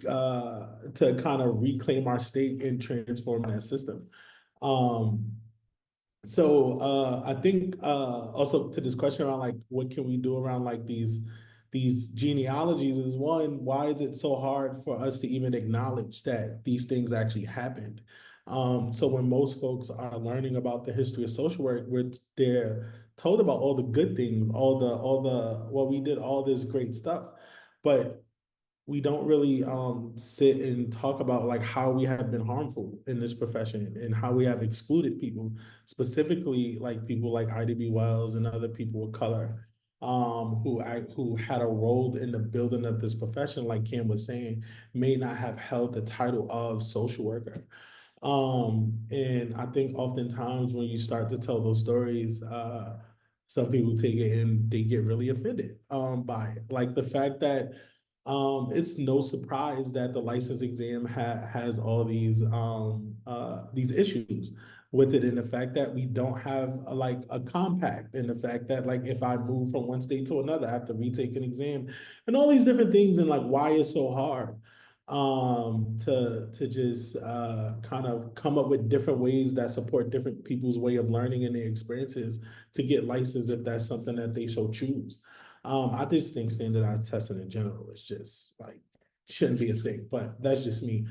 kind of reclaim our stake in transforming that system. So I think also to this question around, like, what can we do around, like, these genealogies is one, why is it so hard for us to even acknowledge that these things actually happened? So when most folks are learning about the history of social work, they're told about all the good things, well, we did all this great stuff, but we don't really sit and talk about, like, how we have been harmful in this profession and how we have excluded people, specifically like people like Ida B. Wells and other people of color who had a role in the building of this profession, like Kim was saying, may not have held the title of social worker. And I think oftentimes when you start to tell those stories, some people take it and they get really offended by it. Like the fact that it's no surprise that the license exam has all these issues with it, and the fact that we don't have like a compact, and the fact that like if I move from one state to another, I have to retake an exam, and all these different things, and like why it's so hard to just kind of come up with different ways that support different people's way of learning and their experiences to get licensed if that's something that they so choose. I just think standardized testing in general is just like shouldn't be a thing, but that's just me.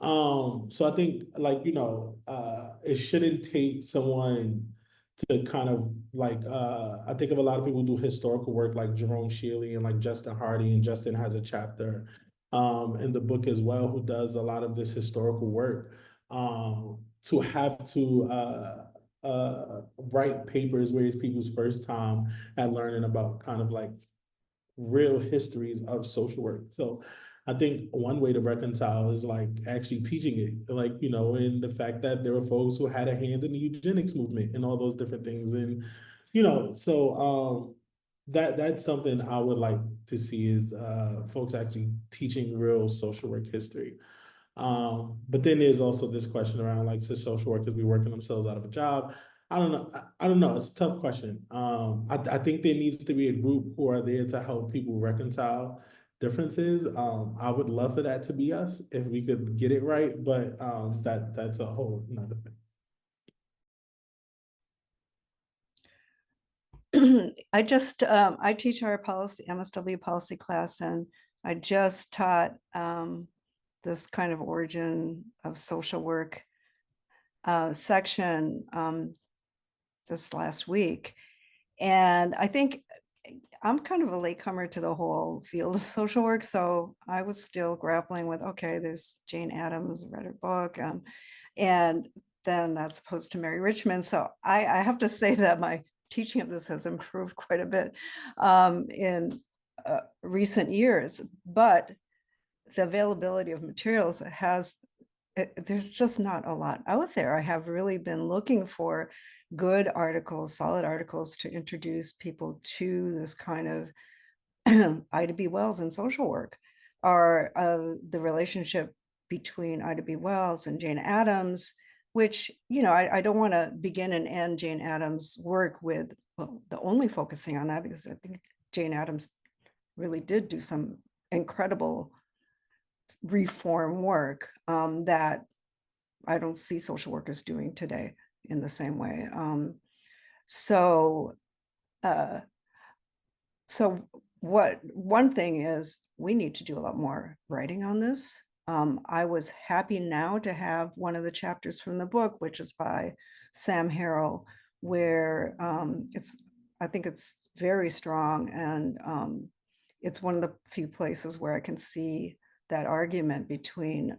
So I think like, it shouldn't take someone to kind of like, I think of a lot of people who do historical work like Jerome Shealy and like Justin Hardy, and Justin has a chapter in the book as well, who does a lot of this historical work, to have to write papers where it's people's first time at learning about kind of like real histories of social work. So I think one way to reconcile is like actually teaching it, like, and the fact that there were folks who had a hand in the eugenics movement and all those different things. And, so that's something I would like to see is folks actually teaching real social work history. But then there's also this question around like, so social workers be working themselves out of a job. I don't know. I don't know. It's a tough question. I think there needs to be a group who are there to help people reconcile differences. I would love for that to be us if we could get it right, but that's a whole nother thing. I teach our policy, MSW policy class, and I just taught this kind of origin of social work section this last week. And I think I'm kind of a latecomer to the whole field of social work. So I was still grappling with, okay, there's Jane Addams, read her book. And then that's opposed to Mary Richmond. So I have to say that my teaching of this has improved quite a bit in recent years, but the availability of materials there's just not a lot out there. I have really been looking for good articles, solid articles to introduce people to this kind of Ida B. Wells and social work, or the relationship between Ida B. Wells and Jane Addams, which, I don't want to begin and end Jane Addams' work with the only focusing on that, because I think Jane Addams really did do some incredible reform work that I don't see social workers doing today in the same way. So one thing is we need to do a lot more writing on this. I was happy now to have one of the chapters from the book, which is by Sam Harrell, where I think it's very strong, and it's one of the few places where I can see that argument between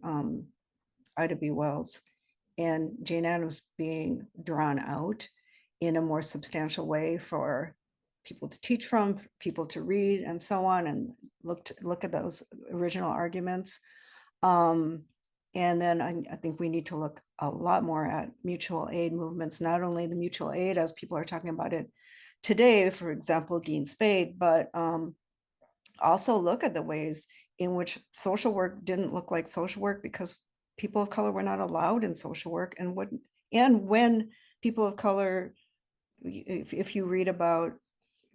Ida B. Wells and Jane Addams being drawn out in a more substantial way for people to teach from, people to read, and so on, and look at those original arguments. And then I think we need to look a lot more at mutual aid movements, not only the mutual aid as people are talking about it today, for example, Dean Spade, but also look at the ways in which social work didn't look like social work because people of color were not allowed in social work. And when people of color, if you read about,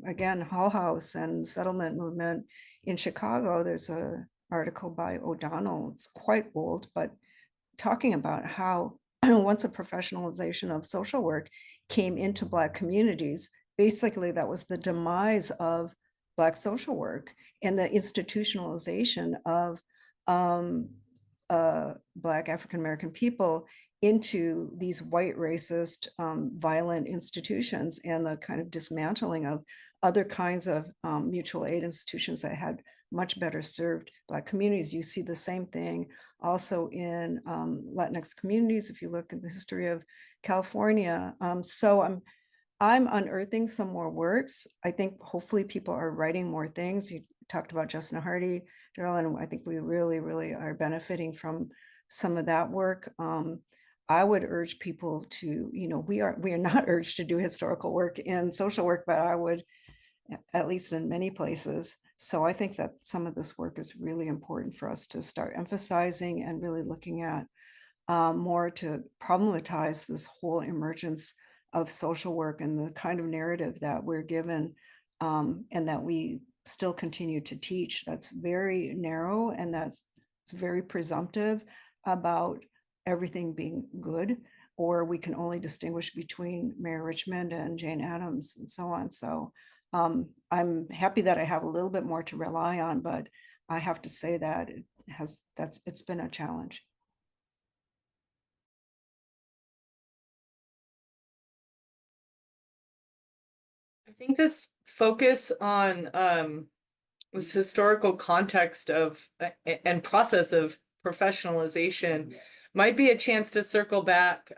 again, Hull House and settlement movement in Chicago, there's an article by O'Donnell, it's quite old, but talking about how once a professionalization of social work came into Black communities, basically that was the demise of Black social work and the institutionalization of Black African-American people into these white racist violent institutions, and the kind of dismantling of other kinds of mutual aid institutions that had much better served Black communities. You see the same thing also in Latinx communities, if you look at the history of California. So I'm unearthing some more works. I think hopefully people are writing more things. You talked about Justin Hardy, Daryl, and I think we really, really are benefiting from some of that work. I would urge people to, we are not urged to do historical work in social work, but I would, at least in many places. So I think that some of this work is really important for us to start emphasizing and really looking at more to problematize this whole emergence of social work and the kind of narrative that we're given, and that we still continue to teach. That's very narrow, and it's very presumptive about everything being good, or we can only distinguish between Mayor Richmond and Jane Addams and so on. So I'm happy that I have a little bit more to rely on, but I have to say that it's been a challenge. I think this focus on this historical context of and process of professionalization might be a chance to circle back,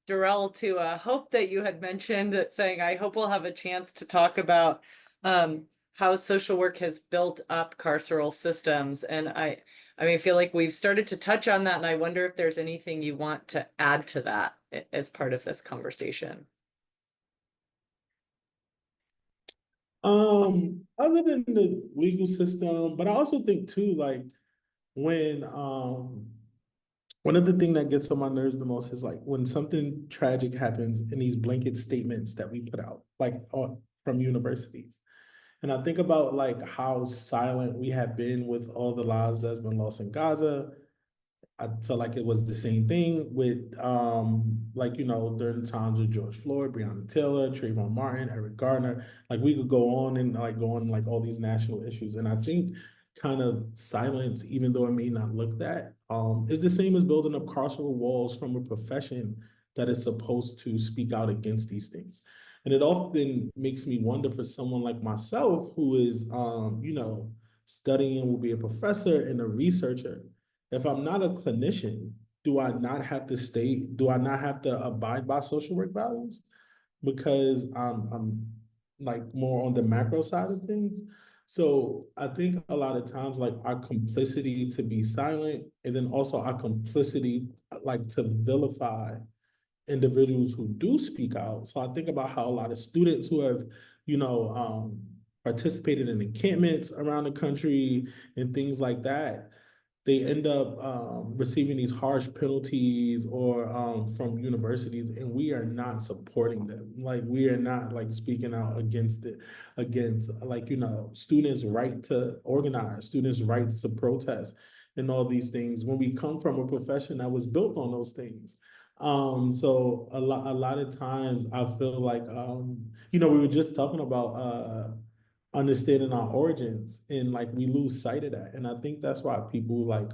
Darrell, to a hope that you had mentioned, that saying, I hope we'll have a chance to talk about how social work has built up carceral systems. And I mean, I feel like we've started to touch on that, and I wonder if there's anything you want to add to that as part of this conversation. Other than the legal system, but I also think too, like when one of the things that gets on my nerves the most is like when something tragic happens in these blanket statements that we put out, like from universities. And I think about like how silent we have been with all the lives that's been lost in Gaza. I felt like it was the same thing with like, during times of George Floyd, Breonna Taylor, Trayvon Martin, Eric Garner. Like we could go on and like go on like all these national issues. And I think kind of silence, even though it may not look that, is the same as building up carceral walls from a profession that is supposed to speak out against these things. And it often makes me wonder for someone like myself who is studying, will be a professor and a researcher. If I'm not a clinician, do I not have to abide by social work values? Because I'm like more on the macro side of things. So I think a lot of times like our complicity to be silent, and then also our complicity like to vilify individuals who do speak out. So I think about how a lot of students who have, participated in encampments around the country and things like that, they end up receiving these harsh penalties or from universities, and we are not supporting them. Like we are not like speaking out against it, against like students' right to organize, students' right to protest, and all these things. When we come from a profession that was built on those things, so a lot of times I feel like we were just talking about understanding our origins, and like we lose sight of that. And I think that's why people like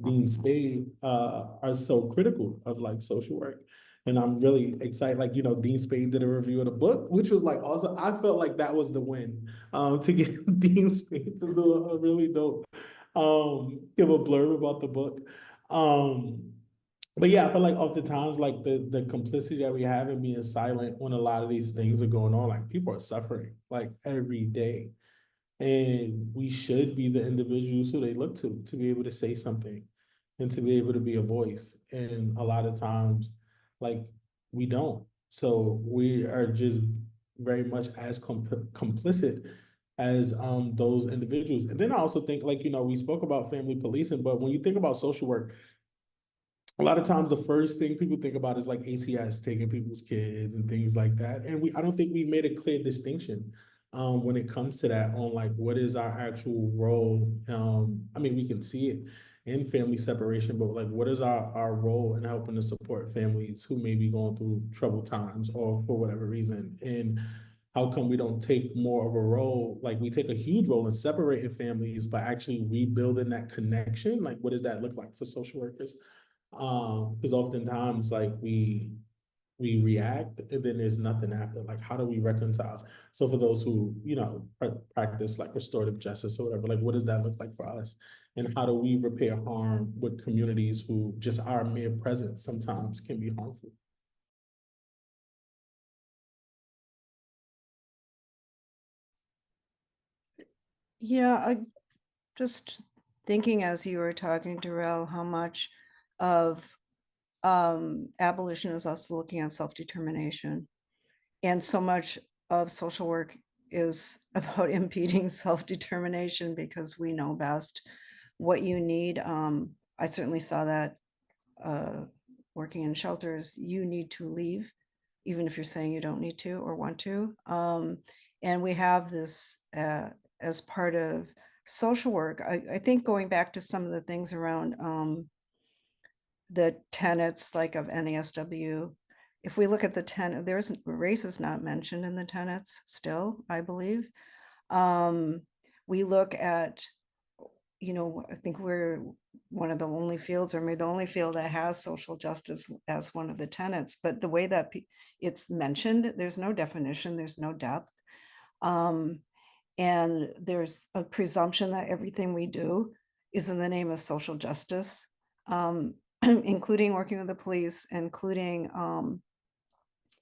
Dean Spade are so critical of like social work. And I'm really excited, like, Dean Spade did a review of the book, which was like also, I felt like that was the win, to get Dean Spade to do a really dope, give a blurb about the book. But yeah, I feel like oftentimes like the complicity that we have in being silent when a lot of these things are going on, like people are suffering like every day. And we should be the individuals who they look to be able to say something and to be able to be a voice. And a lot of times, like we don't. So we are just very much as complicit as those individuals. And then I also think like, we spoke about family policing, but when you think about social work, a lot of times the first thing people think about is like ACS taking people's kids and things like that. And I don't think we made a clear distinction when it comes to that on like what is our actual role. I mean, we can see it in family separation, but like what is our role in helping to support families who may be going through troubled times or for whatever reason? And how come we don't take more of a role? Like we take a huge role in separating families, but actually rebuilding that connection. Like what does that look like for social workers? Because oftentimes like we react and then there's nothing after. Like how do we reconcile? So for those who practice like restorative justice or whatever, like what does that look like for us? And how do we repair harm with communities who just our mere presence sometimes can be harmful? Yeah, I just thinking as you were talking, Darrell, how much of abolition is also looking at self-determination. And so much of social work is about impeding self-determination because we know best what you need. I certainly saw that working in shelters. You need to leave, even if you're saying you don't need to or want to. And we have this as part of social work. I think going back to some of the things around the tenets like of NASW, if we look at the there's race is not mentioned in the tenets still, I believe. We look at, I think we're one of the only fields, or maybe the only field that has social justice as one of the tenets, but the way that it's mentioned, there's no definition, there's no depth. And there's a presumption that everything we do is in the name of social justice, including working with the police, including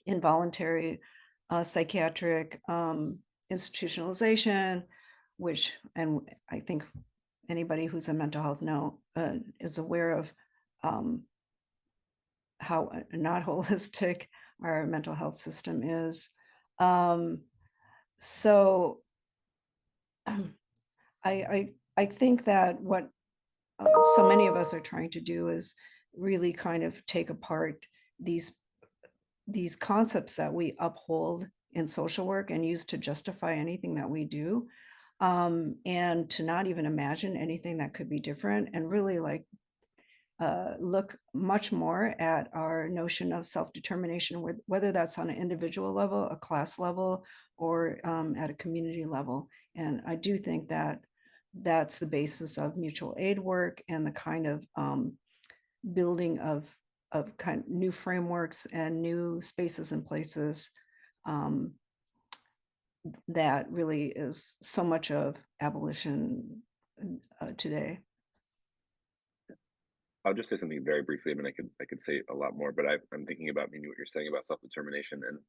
involuntary psychiatric institutionalization, and I think anybody who's in mental health is aware of how not holistic our mental health system is. So I think that what so many of us are trying to do is really kind of take apart these concepts that we uphold in social work and use to justify anything that we do, and to not even imagine anything that could be different, and really like look much more at our notion of self-determination, whether that's on an individual level, a class level, or at a community level. And I do think that that's the basis of mutual aid work and the kind of building of kind of new frameworks and new spaces and places that really is so much of abolition today. I'll just say something very briefly. I mean, I could say a lot more, but I'm thinking about maybe what you're saying about self-determination, and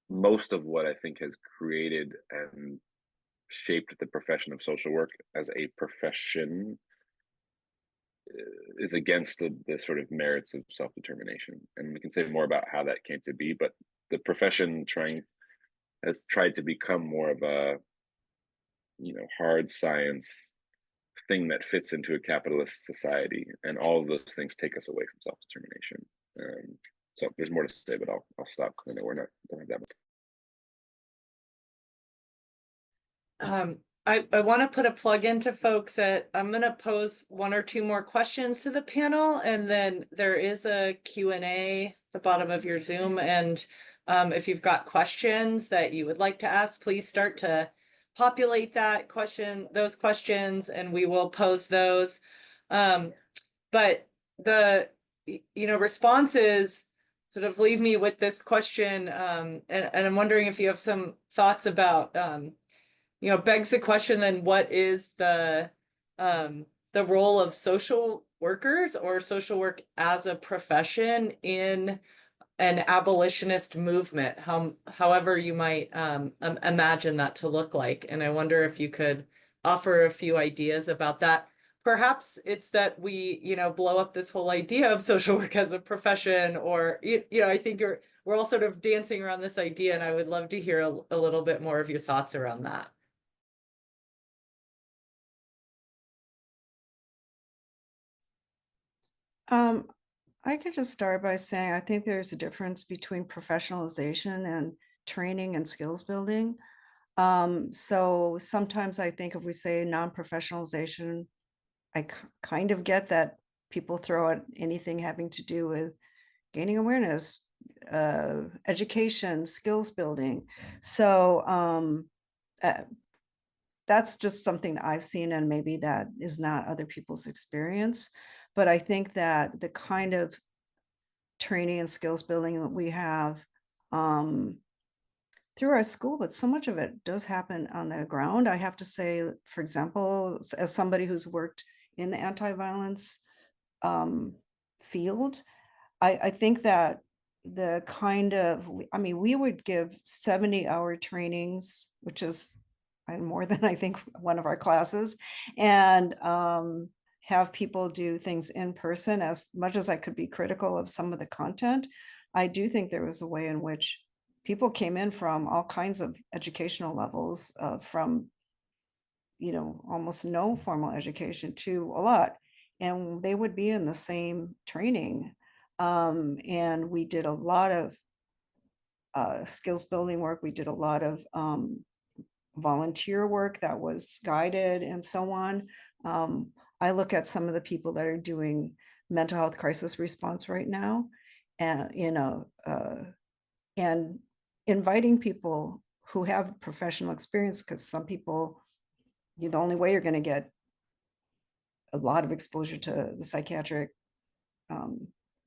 most of what I think has created and shaped the profession of social work as a profession is against the sort of merits of self-determination. And we can say more about how that came to be, but the profession has tried to become more of a, hard science thing that fits into a capitalist society, and all of those things take us away from self-determination. So there's more to say, but I'll stop because I know don't have that much. I want to put a plug into folks that I'm going to pose one or two more questions to the panel, and then there is a Q&A at the bottom of your Zoom. And if you've got questions that you would like to ask, please start to populate those questions, and we will pose those. But the responses sort of leave me with this question, and I'm wondering if you have some thoughts about begs the question, then what is the role of social workers or social work as a profession in an abolitionist movement, however you might imagine that to look like. And I wonder if you could offer a few ideas about that. Perhaps it's that we, blow up this whole idea of social work as a profession, or, I think we're all sort of dancing around this idea, and I would love to hear a little bit more of your thoughts around that. I could just start by saying, I think there's a difference between professionalization and training and skills building. So sometimes I think if we say non-professionalization, I kind of get that people throw out anything having to do with gaining awareness, education, skills building. So that's just something that I've seen, and maybe that is not other people's experience. But I think that the kind of training and skills building that we have through our school, but so much of it does happen on the ground. I have to say, for example, as somebody who's worked in the anti-violence field, I think that the kind of, we would give 70-hour trainings, which is more than I think one of our classes, and have people do things in person. As much as I could be critical of some of the content, I do think there was a way in which people came in from all kinds of educational levels, from, you know, almost no formal education to a lot, and they would be in the same training. And we did a lot of skills building work. We did a lot of volunteer work that was guided and so on. I look at some of the people that are doing mental health crisis response right now, and and inviting people who have professional experience, because some people, the only way you're going to get a lot of exposure to the psychiatric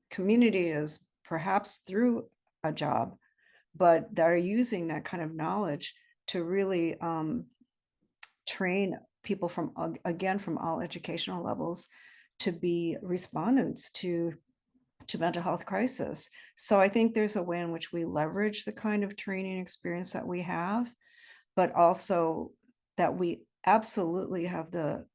community is perhaps through a job, but that are using that kind of knowledge to really train people from, again, from all educational levels to be respondents to mental health crisis. So I think there's a way in which we leverage the kind of training experience that we have, but also that we absolutely have the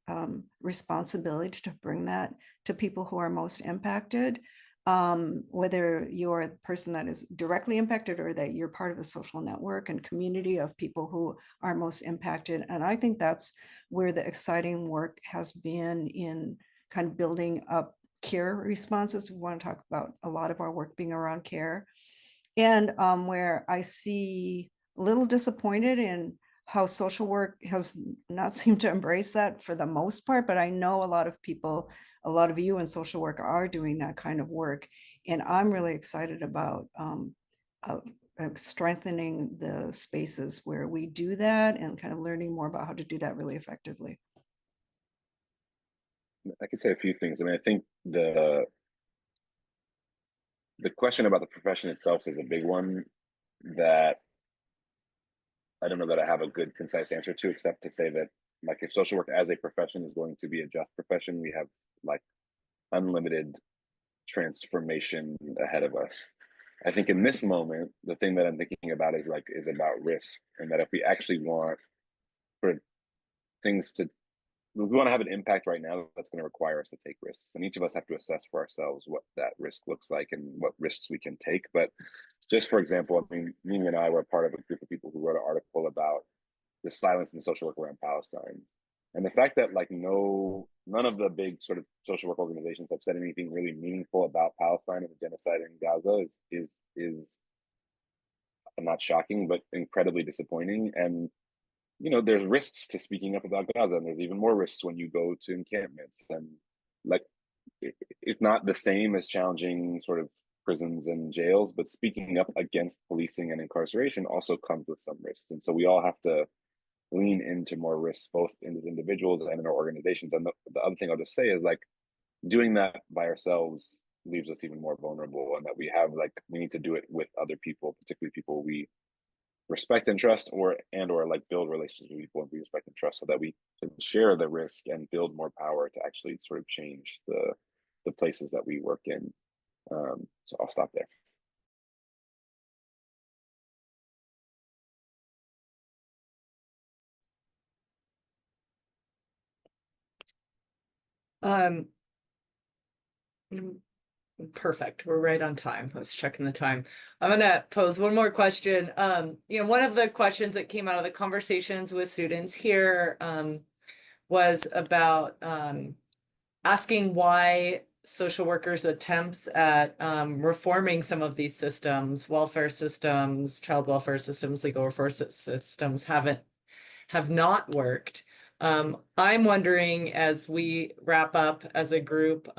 responsibility to bring that to people who are most impacted, whether you're the person that is directly impacted or that you're part of a social network and community of people who are most impacted. And I think that's where the exciting work has been, in kind of building up care responses. We want to talk about a lot of our work being around care, and where I see a little disappointed in how social work has not seemed to embrace that for the most part, but I know a lot of people, a lot of you in social work are doing that kind of work. And I'm really excited about strengthening the spaces where we do that and kind of learning more about how to do that really effectively. I could say a few things. I mean, I think the question about the profession itself is a big one that I don't know that I have a good concise answer to, except to say that, like, if social work as a profession is going to be a just profession, we have like unlimited transformation ahead of us. I think in this moment, the thing that I'm thinking about is about risk, and that if we actually want for things to, we want to have an impact right now, that's going to require us to take risks, and each of us have to assess for ourselves what that risk looks like and what risks we can take. But just for example, I mean, Mimi and I were part of a group of people who wrote an article about the silence in the social work around Palestine, and the fact that like none of the big sort of social work organizations have said anything really meaningful about Palestine and the genocide in Gaza is not shocking, but incredibly disappointing. And you know, there's risks to speaking up about Gaza, and there's even more risks when you go to encampments. And like, it's not the same as challenging sort of prisons and jails, but speaking up against policing and incarceration also comes with some risks. And so we all have to lean into more risks, both in as individuals and in our organizations. And the other thing I'll just say is, like, doing that by ourselves leaves us even more vulnerable, and that we need to do it with other people, particularly people we respect and trust, or like build relationships with people we respect and trust, so that we can share the risk and build more power to actually sort of change the places that we work in. So I'll stop there. Perfect. We're right on time. I was checking the time. I'm gonna pose one more question. One of the questions that came out of the conversations with students here was about asking why social workers' attempts at reforming some of these systems, welfare systems, child welfare systems, legal reform systems, have not worked. I'm wondering, as we wrap up as a group,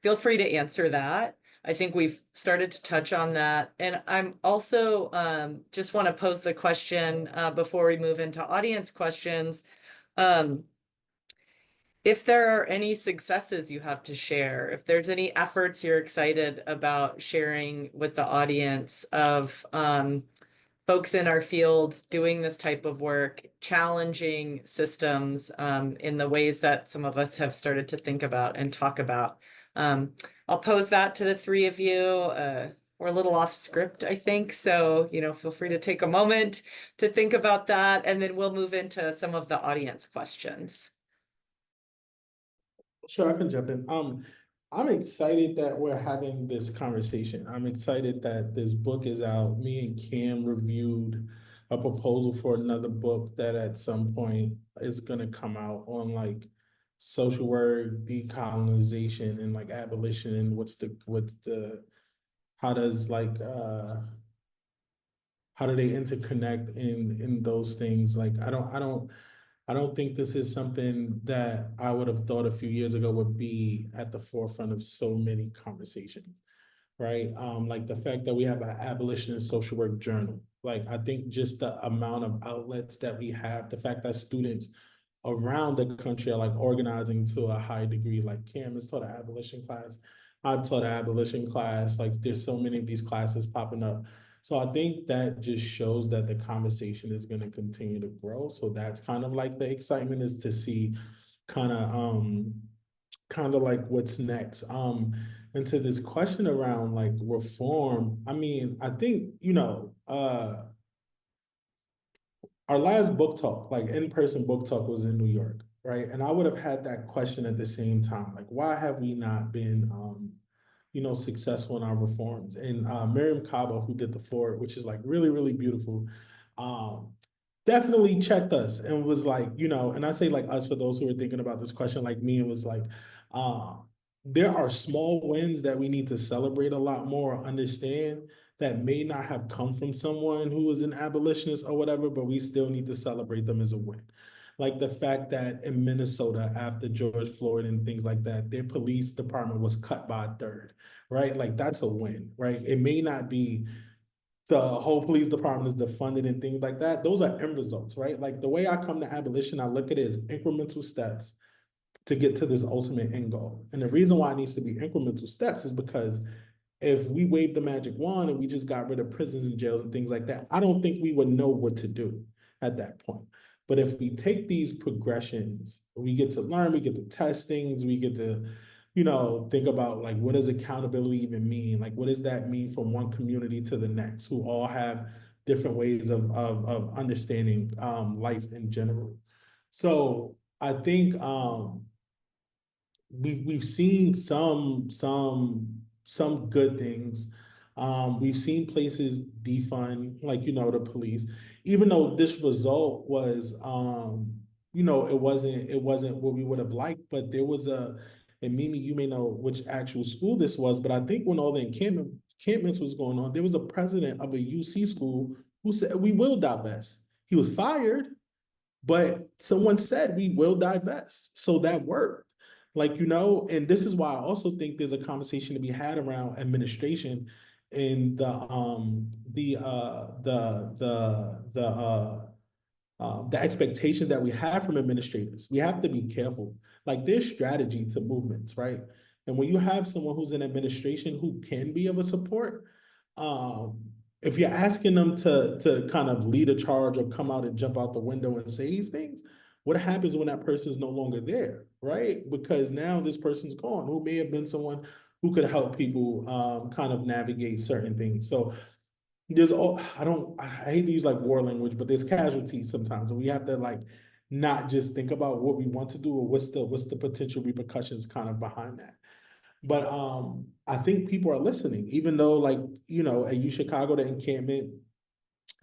feel free to answer that. I think we've started to touch on that. And I'm also just want to pose the question before we move into audience questions. If there are any successes you have to share, if there's any efforts you're excited about sharing with the audience of folks in our field doing this type of work, challenging systems in the ways that some of us have started to think about and talk about. I'll pose that to the three of you. We're a little off script, I think. So, feel free to take a moment to think about that, and then we'll move into some of the audience questions. Sure, I can jump in. I'm excited that we're having this conversation. I'm excited that this book is out. Me and Cam reviewed a proposal for another book that at some point is gonna come out on like social work, decolonization, and like abolition, and how does like how do they interconnect in those things? Like I don't think this is something that I would have thought a few years ago would be at the forefront of so many conversations, right? Like the fact that we have an abolitionist social work journal. Like I think just the amount of outlets that we have, the fact that students around the country are like organizing to a high degree, like Cam has taught an abolition class. I've taught an abolition class. Like there's so many of these classes popping up. So I think that just shows that the conversation is going to continue to grow. So that's kind of like the excitement, is to see kind of like what's next. And to this question around like reform, I mean, I think, our last book talk, like in-person book talk, was in New York, right? And I would have had that question at the same time, like, why have we not been, successful in our reforms? And Miriam Cabo, who did the forward, which is like really, really beautiful, um, definitely checked us and was like, and I say like us for those who are thinking about this question, like me, and was like, uh, there are small wins that we need to celebrate a lot more, understand, that may not have come from someone who was an abolitionist or whatever, but we still need to celebrate them as a win. Like the fact that in Minnesota, after George Floyd and things like that, their police department was cut by a third, right? Like that's a win, right? It may not be the whole police department is defunded and things like that. Those are end results, right? Like the way I come to abolition, I look at it as incremental steps to get to this ultimate end goal. And the reason why it needs to be incremental steps is because if we waved the magic wand and we just got rid of prisons and jails and things like that, I don't think we would know what to do at that point. But if we take these progressions, we get to learn, we get to test things, we get to, think about like, what does accountability even mean? Like, what does that mean from one community to the next, who all have different ways of understanding life in general. So I think we've seen some good things. We've seen places defund, like, the police, even though this result was, it wasn't what we would have liked, but there was and Mimi, you may know which actual school this was, but I think when all the encampments was going on, there was a president of a UC school who said, we will divest. He was fired, but someone said we will divest. So that worked. Like, and this is why I also think there's a conversation to be had around administration and the expectations that we have from administrators. We have to be careful. Like there's strategy to movements, right? And when you have someone who's in administration who can be of a support, um, if you're asking them to kind of lead a charge or come out and jump out the window and say these things, what happens when that person is no longer there, right? Because now this person's gone, who may have been someone who could help people kind of navigate certain things. So there's all, I hate to use like war language, but there's casualties sometimes, and we have to like not just think about what we want to do or what's the potential repercussions kind of behind that. But I think people are listening, even though like, at U Chicago, the encampment,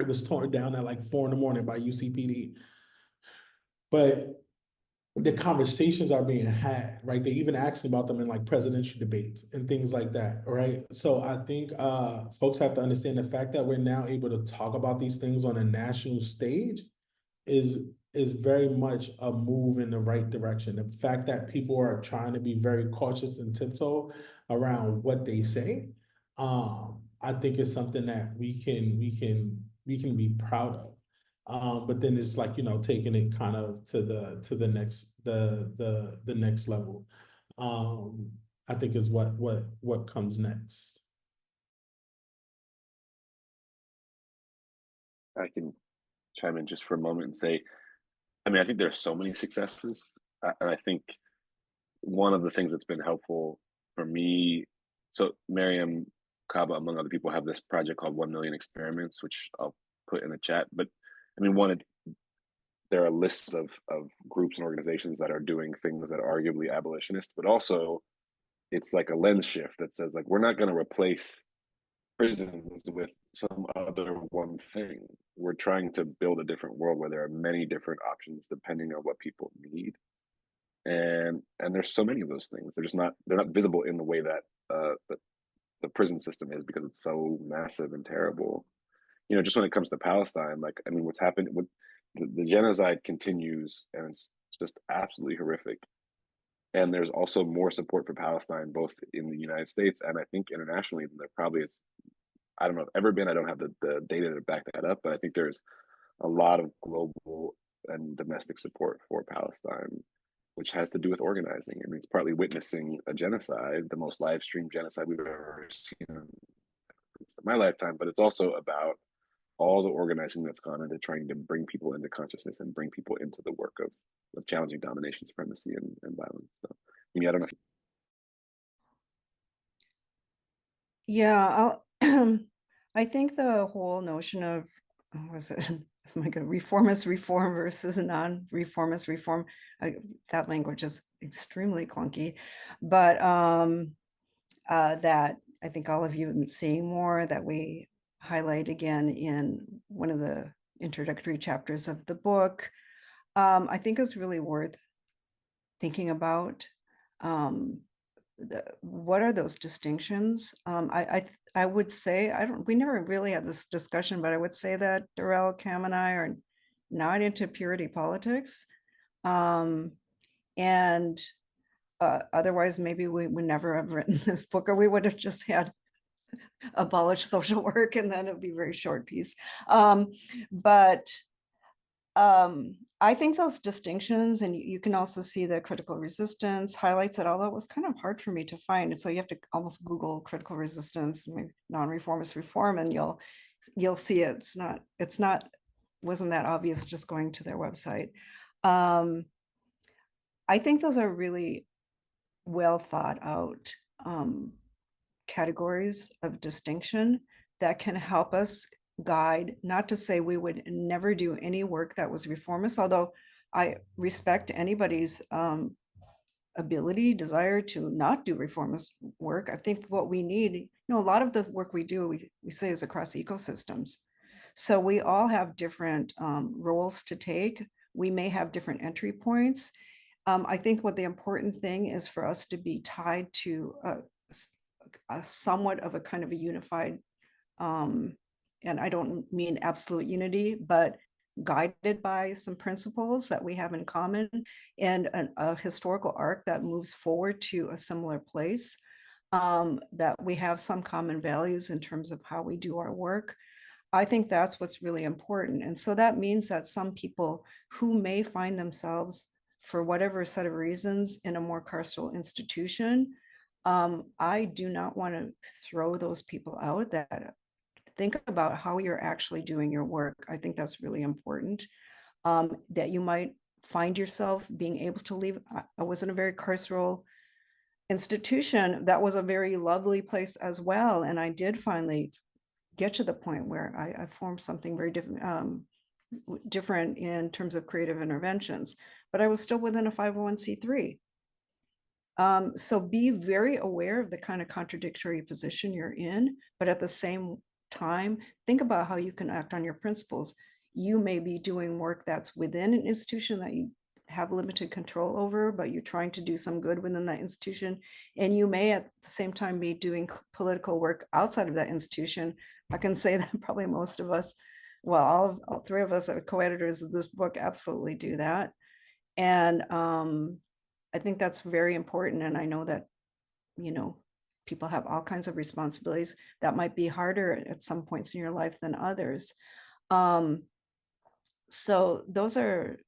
it was torn down at like 4 a.m. by UCPD. But the conversations are being had, right? They even asked about them in like presidential debates and things like that, right? So I think folks have to understand the fact that we're now able to talk about these things on a national stage is very much a move in the right direction. The fact that people are trying to be very cautious and tiptoe around what they say, I think is something that we can be proud of. But then it's like, taking it kind of to the next level. I think is what comes next. I can chime in just for a moment and say, I mean, I think there are so many successes, and I think one of the things that's been helpful for me. So Miriam Kaba, among other people, have this project called 1 Million Experiments, which I'll put in the chat. But I mean, there are lists of groups and organizations that are doing things that are arguably abolitionist, but also it's like a lens shift that says like, we're not going to replace prisons with some other one thing. We're trying to build a different world where there are many different options depending on what people need. And there's so many of those things. They're not visible in the way that the prison system is, because it's so massive and terrible. You know, just when it comes to Palestine, like, I mean, what's happened with the genocide continues, and it's just absolutely horrific. And there's also more support for Palestine, both in the United States and I think internationally than there probably is. I don't know if ever been. I don't have the data to back that up, but I think there's a lot of global and domestic support for Palestine, which has to do with organizing. I mean, it's partly witnessing a genocide, the most live streamed genocide we've ever seen in my lifetime, but it's also about all the organizing that's gone into trying to bring people into consciousness and bring people into the work of challenging domination, supremacy, and violence. So, I mean, I don't know if Yeah, I think the whole notion of was it oh my God, reformist reform versus non-reformist reform, that language is extremely clunky, but that I think all of you have been seeing more, that we highlight again in one of the introductory chapters of the book, I think is really worth thinking about. What are those distinctions? I would say, we never really had this discussion, but I would say that Darrell, Cam, and I are not into purity politics. And otherwise, maybe we would never have written this book, or we would have just had abolish social work, and then it would be a very short piece. But I think those distinctions, and you can also see the critical resistance highlights it, although it was kind of hard for me to find. And so you have to almost Google critical resistance, maybe non-reformist reform, and you'll see it. Wasn't that obvious just going to their website. I think those are really well thought out categories of distinction that can help us guide, not to say we would never do any work that was reformist, although I respect anybody's ability, desire to not do reformist work. I think what we need, a lot of the work we do, we say is across ecosystems. So we all have different roles to take. We may have different entry points. I think what the important thing is for us to be tied to a somewhat of a kind of a unified, and I don't mean absolute unity, but guided by some principles that we have in common, and a historical arc that moves forward to a similar place, that we have some common values in terms of how we do our work. I think that's what's really important. And so that means that some people who may find themselves, for whatever set of reasons, in a more carceral institution, I do not want to throw those people out. That think about how you're actually doing your work. I think that's really important. That you might find yourself being able to leave. I was in a very carceral institution that was a very lovely place as well. And I did finally get to the point where I formed something very different in terms of creative interventions, but I was still within a 501c3. So be very aware of the kind of contradictory position you're in, but at the same time, think about how you can act on your principles. You may be doing work that's within an institution that you have limited control over, but you're trying to do some good within that institution. And you may at the same time be doing political work outside of that institution. I can say that probably most of us, well, all three of us are co-editors of this book, absolutely do that. And I think that's very important. And I know that, people have all kinds of responsibilities that might be harder at some points in your life than others. So those are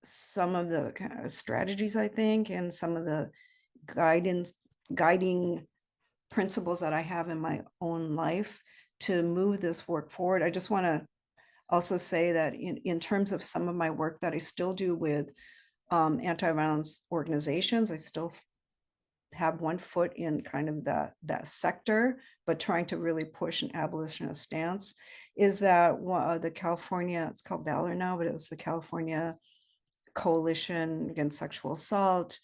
some of the kind of strategies, I think, and some of the guiding principles that I have in my own life to move this work forward. I just want to also say that in terms of some of my work that I still do with anti-violence organizations, I still have one foot in kind of that sector, but trying to really push an abolitionist stance. is that the California, it's called Valor now, but it was the California Coalition Against Sexual Assault,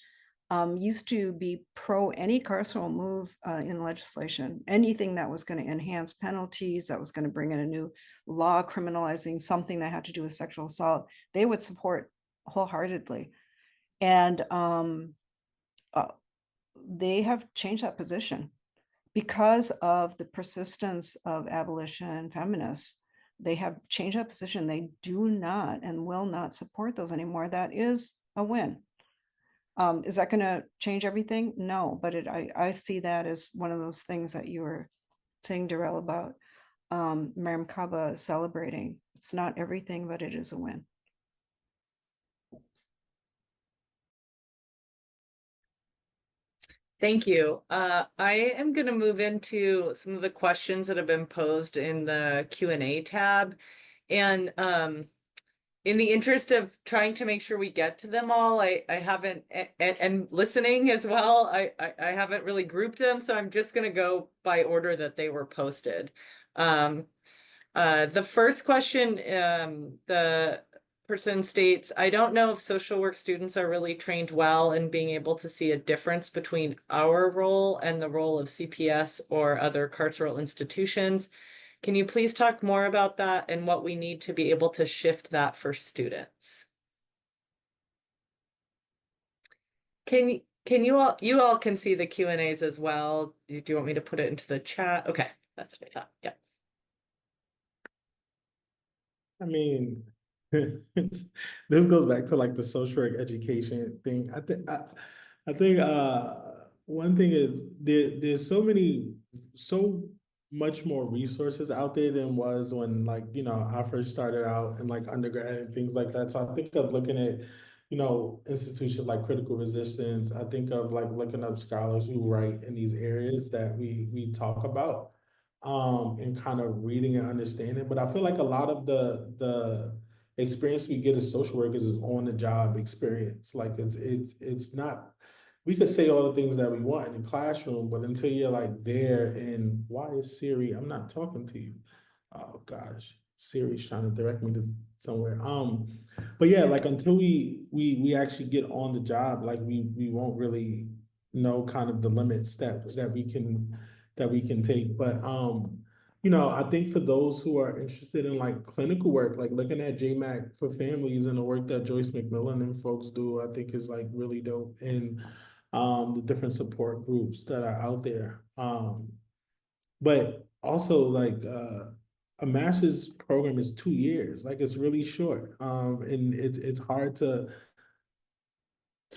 used to be pro any carceral move in legislation, anything that was going to enhance penalties, that was going to bring in a new law criminalizing something that had to do with sexual assault, they would support wholeheartedly. And they have changed that position because of the persistence of abolition feminists. They have changed that position. They do not and will not support those anymore. That is a win. Is that going to change everything? No, but I see that as one of those things that you were saying, Darrell, about Miriam Kaba celebrating. It's not everything, but it is a win. Thank you. I am going to move into some of the questions that have been posed in the Q&A tab. And in the interest of trying to make sure we get to them all, I haven't, and listening as well, I haven't really grouped them. So I'm just going to go by order that they were posted. The first question, the person states, I don't know if social work students are really trained well in being able to see a difference between our role and the role of CPS or other carceral institutions. Can you please talk more about that and what we need to be able to shift that for students? Can you all can see the Q&As as well? Do you want me to put it into the chat? Okay, that's what I thought. Yeah. I mean, this goes back to like the social work education thing. I think one thing is there's so much more resources out there than was when, like, you know, I first started out in like undergrad and things like that. So I think of looking at, you know, institutions like Critical Resistance. I think of like looking up scholars who write in these areas that we talk about, and kind of reading and understanding. But I feel like a lot of the experience we get as social workers is on the job experience. Like it's not, we could say all the things that we want in the classroom, but until you're like there, and why is Siri? I'm not talking to you. Oh gosh, Siri's trying to direct me to somewhere. But yeah, like until we actually get on the job, like we won't really know kind of the limits that we can take. But you know, I think for those who are interested in like clinical work, like looking at JMAC for families and the work that Joyce McMillan and folks do, I think is like really dope. And the different support groups that are out there. But also like a master's program is 2 years, like it's really short. And it's hard to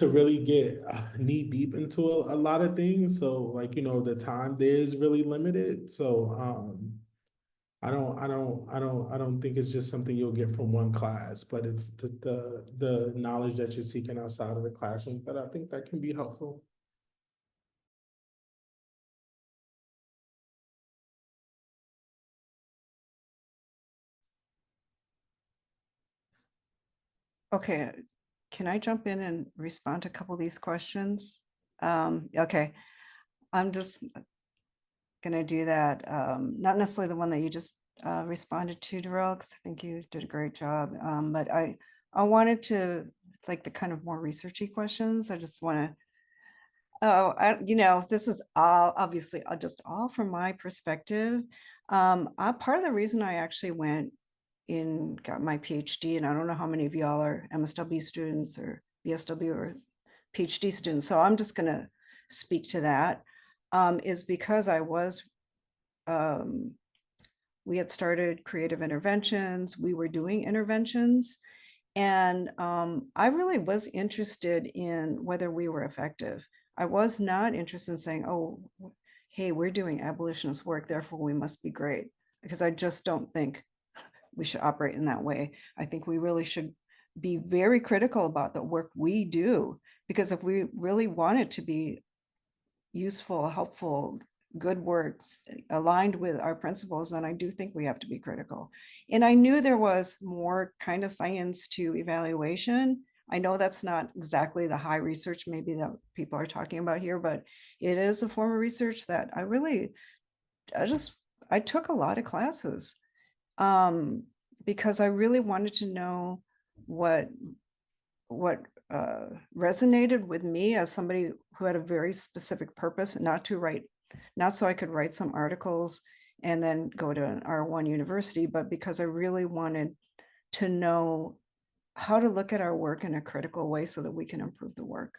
really get knee deep into a lot of things. So like, you know, the time there is really limited. So I don't think it's just something you'll get from one class, but it's the knowledge that you're seeking outside of the classroom that I think that can be helpful. Okay, can I jump in and respond to a couple of these questions? Okay, I'm just gonna do that. Not necessarily the one that you just responded to, Darrell, because I think you did a great job. But I wanted to, like, the kind of more researchy questions. I just want to, you know, this is all obviously just all from my perspective. Part of the reason I actually went got my PhD, and I don't know how many of y'all are MSW students or BSW or PhD students, so I'm just going to speak to that, is because I was, we had started creative interventions, we were doing interventions, and I really was interested in whether we were effective. I was not interested in saying, oh, hey, we're doing abolitionist work, therefore we must be great, because I just don't think we should operate in that way. I think we really should be very critical about the work we do, because if we really want it to be useful, helpful, good works aligned with our principles, then I do think we have to be critical. And I knew there was more kind of science to evaluation. I know that's not exactly the high research maybe that people are talking about here, but it is a form of research that I took a lot of classes. because I really wanted to know what resonated with me as somebody who had a very specific purpose, not so I could write some articles and then go to an R1 university, but because I really wanted to know how to look at our work in a critical way so that we can improve the work.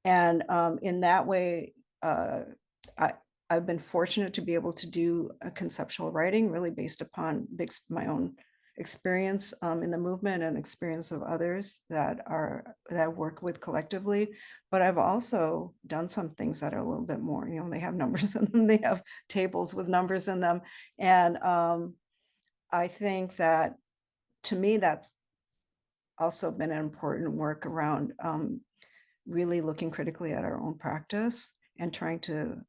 And in that way, I've been fortunate to be able to do a conceptual writing really based upon my own experience in the movement and experience of others that I work with collectively. But I've also done some things that are a little bit more, they have numbers in them, they have tables with numbers in them. And I think that, to me, that's also been an important work around really looking critically at our own practice and trying to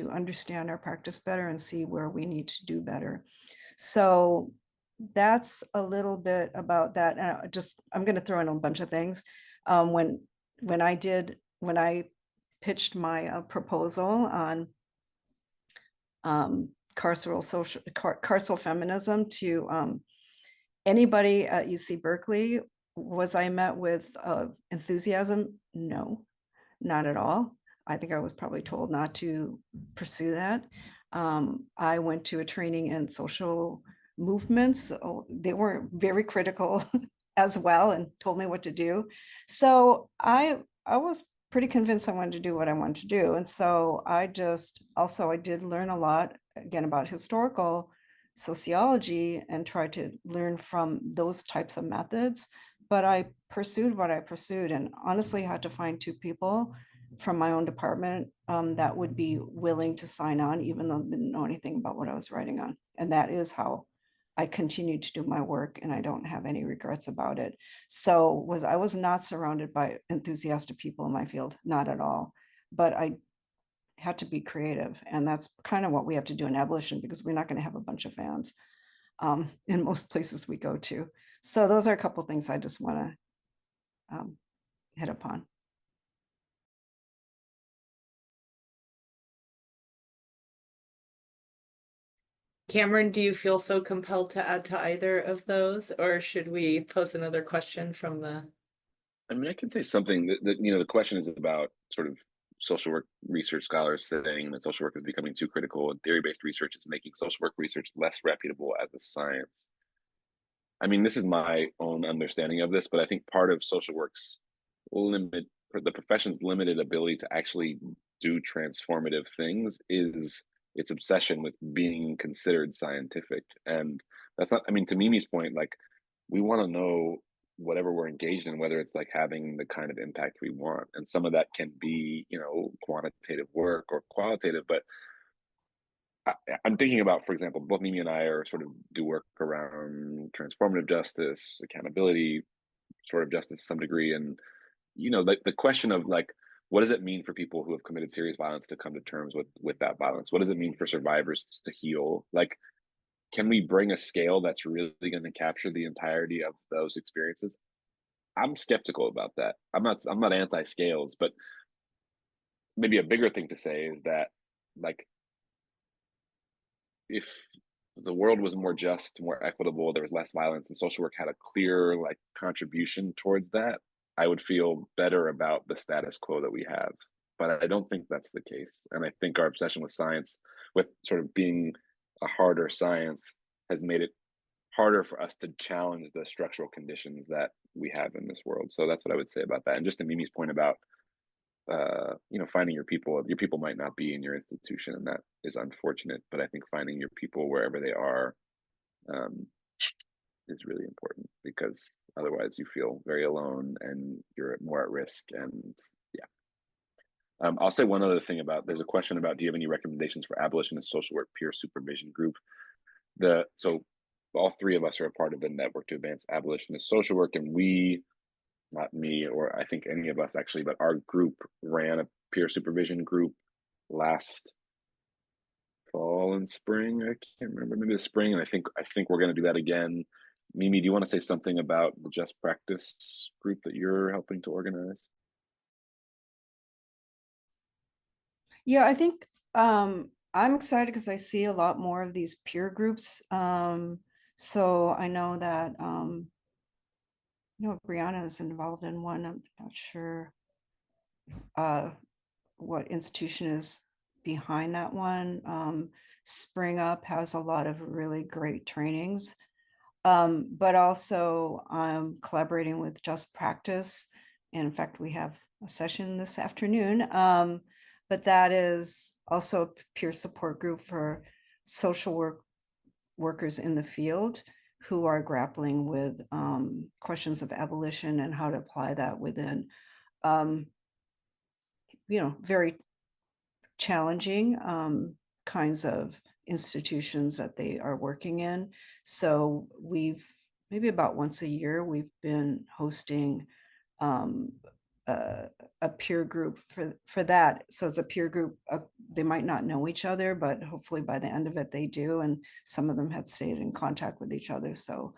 understand our practice better and see where we need to do better. So that's a little bit about that. And I'm going to throw in a bunch of things. When I pitched my proposal on carceral feminism to anybody at UC Berkeley, was I met with enthusiasm? No, not at all. I think I was probably told not to pursue that. I went to a training in social movements. They were very critical as well and told me what to do. So I was pretty convinced I wanted to do what I wanted to do. And so I did learn a lot, again, about historical sociology and tried to learn from those types of methods. But I pursued what I pursued, and honestly had to find 2 people from my own department that would be willing to sign on, even though they didn't know anything about what I was writing on. And that is how I continued to do my work, and I don't have any regrets about it. So I was not surrounded by enthusiastic people in my field, not at all. But I had to be creative, and that's kind of what we have to do in abolition, because we're not going to have a bunch of fans in most places we go to. So those are a couple things I just want to hit upon. Cameron, do you feel so compelled to add to either of those, or should we pose another question from the? I mean, I can say something that the question is about sort of social work research scholars saying that social work is becoming too critical, and theory-based research is making social work research less reputable as a science. I mean, this is my own understanding of this, but I think part of social work's the profession's limited ability to actually do transformative things is its obsession with being considered scientific. And that's not, I mean, to Mimi's point, like, we want to know whatever we're engaged in, whether it's like having the kind of impact we want. And some of that can be, quantitative work or qualitative, but I'm thinking about, for example, both Mimi and I are sort of do work around transformative justice, accountability, sort of justice to some degree. And, the question of like, what does it mean for people who have committed serious violence to come to terms with that violence? What does it mean for survivors to heal? Like, can we bring a scale that's really going to capture the entirety of those experiences? I'm skeptical about that. I'm not anti-scales, but maybe a bigger thing to say is that, like, if the world was more just, more equitable, there was less violence, and social work had a clear like contribution towards that, I would feel better about the status quo that we have. But I don't think that's the case. And I think our obsession with science, with sort of being a harder science, has made it harder for us to challenge the structural conditions that we have in this world. So that's what I would say about that. And just to Mimi's point about finding your people might not be in your institution, and that is unfortunate, but I think finding your people wherever they are is really important, because otherwise you feel very alone and you're more at risk. And yeah, I'll say one other thing there's a question about, do you have any recommendations for abolitionist social work peer supervision group? So all 3 of us are a part of the Network to Advance Abolitionist Social Work, and we, not me or I think any of us actually, but our group ran a peer supervision group last fall and spring. I can't remember, maybe the spring. And I think we're going to do that again. Mimi, do you want to say something about the Just Practice group that you're helping to organize? Yeah, I think I'm excited because I see a lot more of these peer groups. So I know that, Brianna is involved in one. I'm not sure what institution is behind that one. Spring Up has a lot of really great trainings. But also I'm collaborating with Just Practice. And in fact, we have a session this afternoon. But that is also a peer support group for social workers in the field who are grappling with questions of abolition and how to apply that within, very challenging kinds of institutions that they are working in. So we've maybe about once a year, we've been hosting um, a peer group for that. So it's a peer group. They might not know each other, but hopefully by the end of it, they do. And some of them have stayed in contact with each other. So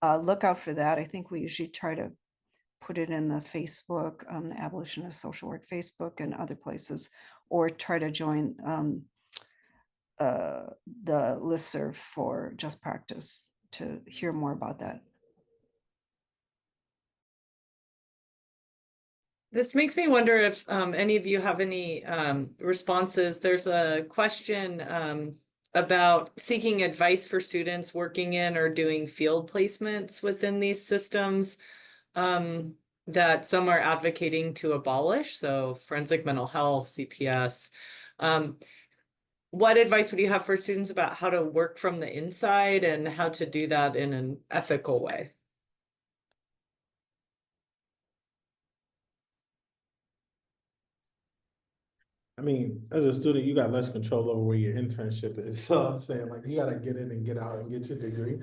look out for that. I think we usually try to put it in the Facebook, the Abolitionist Social Work Facebook and other places, or try to join the listserv for Just Practice to hear more about that. This makes me wonder if any of you have any responses. There's a question about seeking advice for students working in or doing field placements within these systems that some are advocating to abolish, so forensic mental health, CPS. What advice would you have for students about how to work from the inside and how to do that in an ethical way? I mean, as a student, you got less control over where your internship is. So I'm saying, like, you gotta get in and get out and get your degree.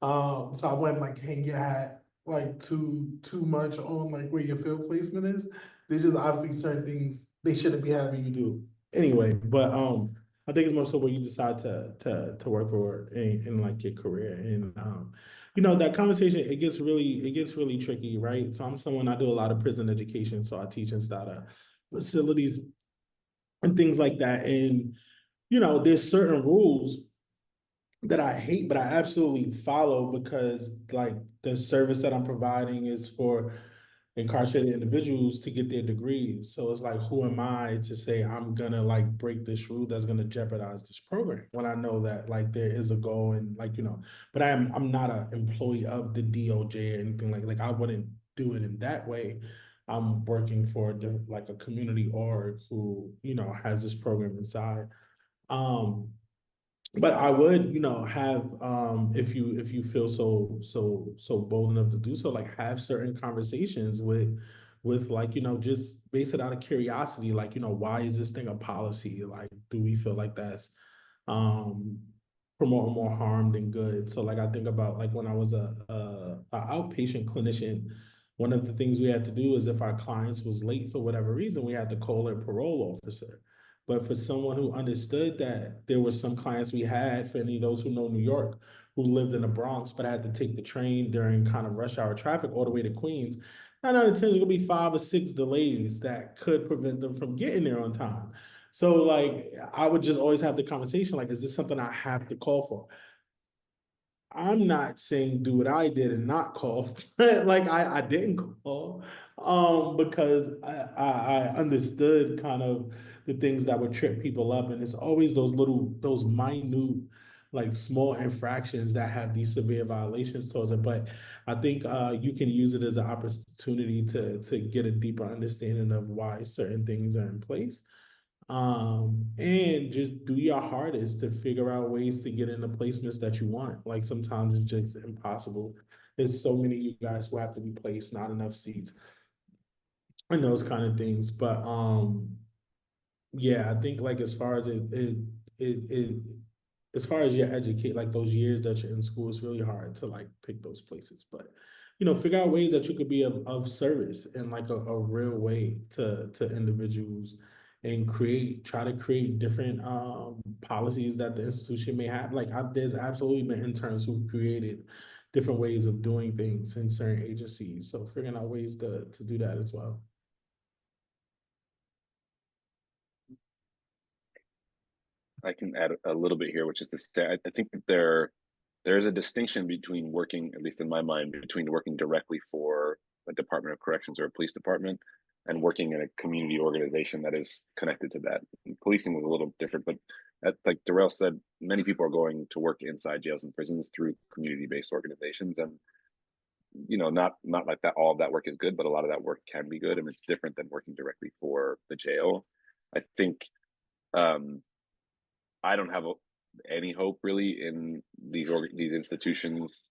So I wouldn't like hang your hat like too much on like where your field placement is. There's just obviously certain things they shouldn't be having you do anyway. But I think it's more so where you decide to work for in like your career. And that conversation it gets really tricky, right? So I'm someone, I do a lot of prison education, so I teach inside of facilities and things like that. And there's certain rules that I hate, but I absolutely follow because like the service that I'm providing is for incarcerated individuals to get their degrees. So it's like, who am I to say I'm gonna like break this rule that's gonna jeopardize this program when I know that like there is a goal and like, but I'm not an employee of the DOJ or anything like I wouldn't do it in that way. I'm working for like a community org who, has this program inside. But I would, have if you feel so bold enough to do so, like have certain conversations with like, just base it out of curiosity, like, why is this thing a policy? Like, do we feel like that's um promoting more harm than good? So like I think about like when I was a outpatient clinician, one of the things we had to do is if our clients was late for whatever reason, we had to call their parole officer. But for someone who understood that there were some clients we had, for any of those who know New York, who lived in the Bronx, but had to take the train during kind of rush hour traffic all the way to Queens, 9 out of 10 is gonna be 5 or 6 delays that could prevent them from getting there on time. So like I would just always have the conversation, like, is this something I have to call for? I'm not saying do what I did and not call, like I didn't call, because I understood kind of the things that would trip people up, and it's always those minute, like small infractions that have these severe violations towards it. But I think you can use it as an opportunity to get a deeper understanding of why certain things are in place, and just do your hardest to figure out ways to get into placements that you want. Like sometimes it's just impossible. There's so many of you guys who have to be placed, not enough seats, and those kind of things. But yeah, I think like as far as it as far as your educate, like those years that you're in school, it's really hard to like pick those places. But figure out ways that you could be of service in like a real way to individuals, and try to create different policies that the institution may have. Like there's absolutely been interns who've created different ways of doing things in certain agencies. So figuring out ways to do that as well. I can add a little bit here, which is to say, I think that there is a distinction between working, at least in my mind, between working directly for a Department of Corrections or a police department and working in a community organization that is connected to that. Policing was a little different, but like Darrell said, many people are going to work inside jails and prisons through community-based organizations, and not like that all of that work is good, but a lot of that work can be good, and it's different than working directly for the jail. I think I don't have any hope really in these institutions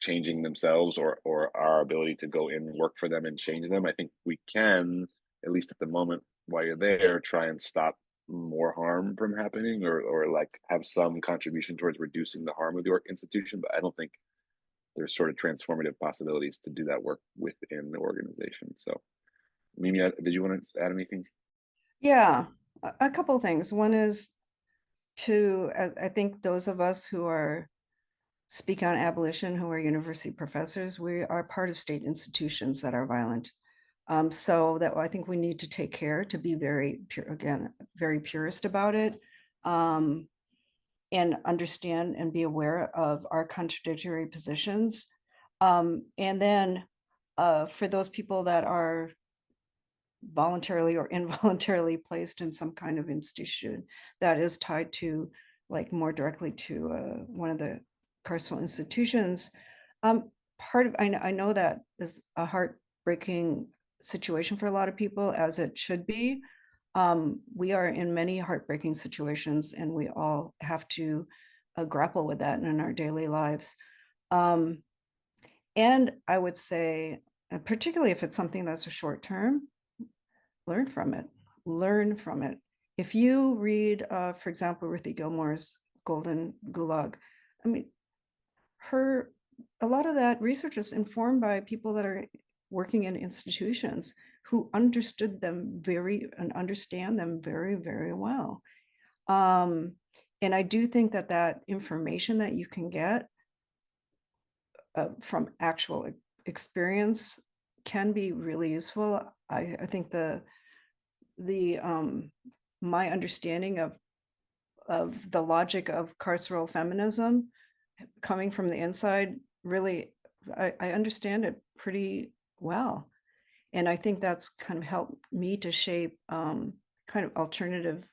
changing themselves or our ability to go in and work for them and change them. I think we can, at least at the moment while you're there, try and stop more harm from happening or like have some contribution towards reducing the harm of the institution. But I don't think there's sort of transformative possibilities to do that work within the organization. So Mimi, did you want to add anything? Yeah, a couple of things. One is I think those of us who are speak on abolition, who are university professors, we are part of state institutions that are violent. So that I think we need to take care to be very pure, again, very purist about it, and understand and be aware of our contradictory positions. And then for those people that are voluntarily or involuntarily placed in some kind of institution that is tied to, like, more directly to one of the carceral institutions. I know that is a heartbreaking situation for a lot of people, as it should be. We are in many heartbreaking situations, and we all have to grapple with that in our daily lives. And I would say, particularly if it's something that's a short term, learn from it. If you read, for example, Ruthie Gilmore's Golden Gulag, I mean, a lot of that research is informed by people that are working in institutions who understood them and understand them very, very well. And I do think that information that you can get from actual experience can be really useful. I think my understanding of the logic of carceral feminism coming from the inside, really, I understand it pretty well. And I think that's kind of helped me to shape kind of alternative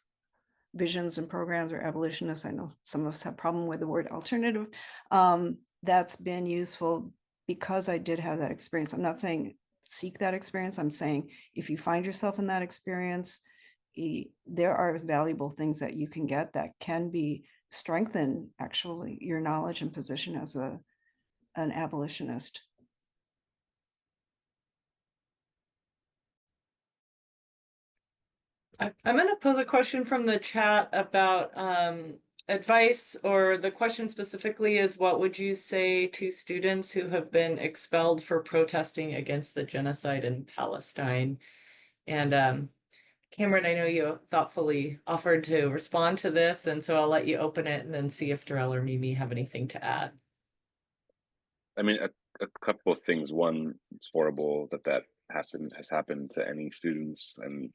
visions and programs, or abolitionists. I know some of us have a problem with the word alternative. That's been useful because I did have that experience. I'm not saying seek that experience. I'm saying if you find yourself in that experience, there are valuable things that you can get that can be strengthen actually your knowledge and position as an abolitionist. I'm going to pose a question from the chat about advice, or the question specifically is, what would you say to students who have been expelled for protesting against the genocide in Palestine? And Cameron, I know you thoughtfully offered to respond to this, and so I'll let you open it and then see if Darrell or Mimi have anything to add. I mean, a couple of things. One, it's horrible that has happened to any students, and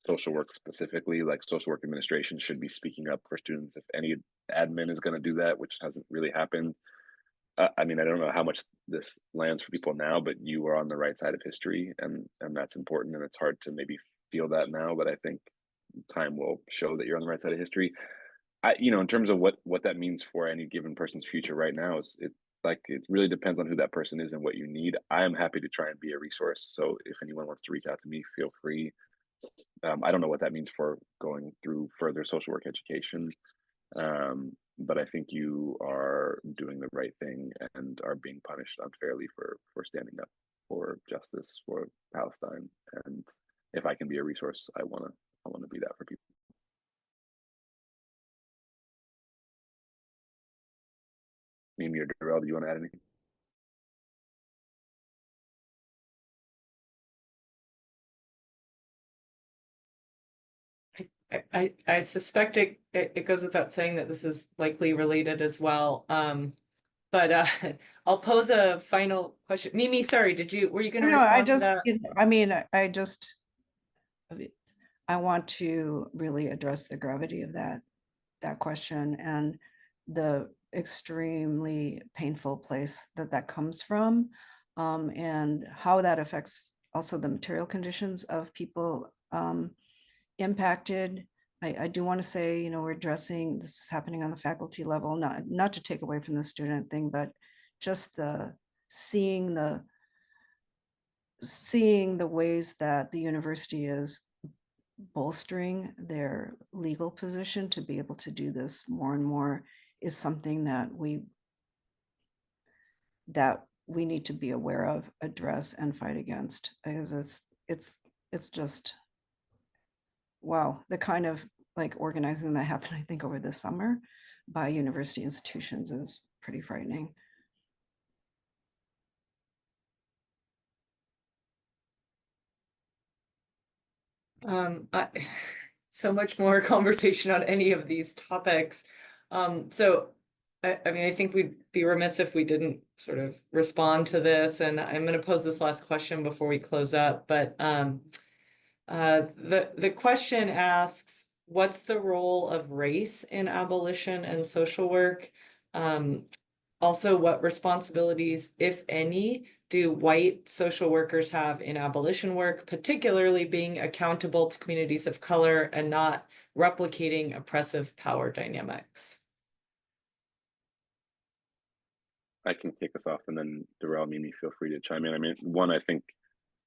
social work specifically, like social work administration should be speaking up for students if any admin is going to do that, which hasn't really happened. I mean, I don't know how much this lands for people now, but you are on the right side of history, and that's important, and it's hard to maybe feel that now, but I think time will show that you're on the right side of history. In terms of what that means for any given person's future right now, it really depends on who that person is and what you need. I am happy to try and be a resource. So if anyone wants to reach out to me, feel free. I don't know what that means for going through further social work education, but I think you are doing the right thing and are being punished unfairly for standing up for justice for Palestine. And if I can be a resource, I want to be that for people. Mimi or Darrell, do you want to add anything? I suspect it goes without saying that this is likely related as well. But I'll pose a final question. Mimi, sorry, were you going to respond to that? I want to really address the gravity of that. that question and the extremely painful place that that comes from, and how that affects also the material conditions of people impacted. I do want to say, you know, we're addressing, this is happening on the faculty level, not to take away from the student thing, but just the seeing the ways that the university is bolstering their legal position to be able to do this more and more is something that we need to be aware of, address, and fight against, because it's just, wow, the kind of like organizing that happened, I think, over the summer by university institutions is pretty frightening. I, so much more conversation on any of these topics. So I mean, I think we'd be remiss if we didn't sort of respond to this, and I'm going to pose this last question before we close up. But the question asks, what's the role of race in abolition and social work? Also, what responsibilities, if any, do white social workers have in abolition work, particularly being accountable to communities of color and not replicating oppressive power dynamics? I can kick us off, and then Darrell, Mimi, feel free to chime in. I mean, one, I think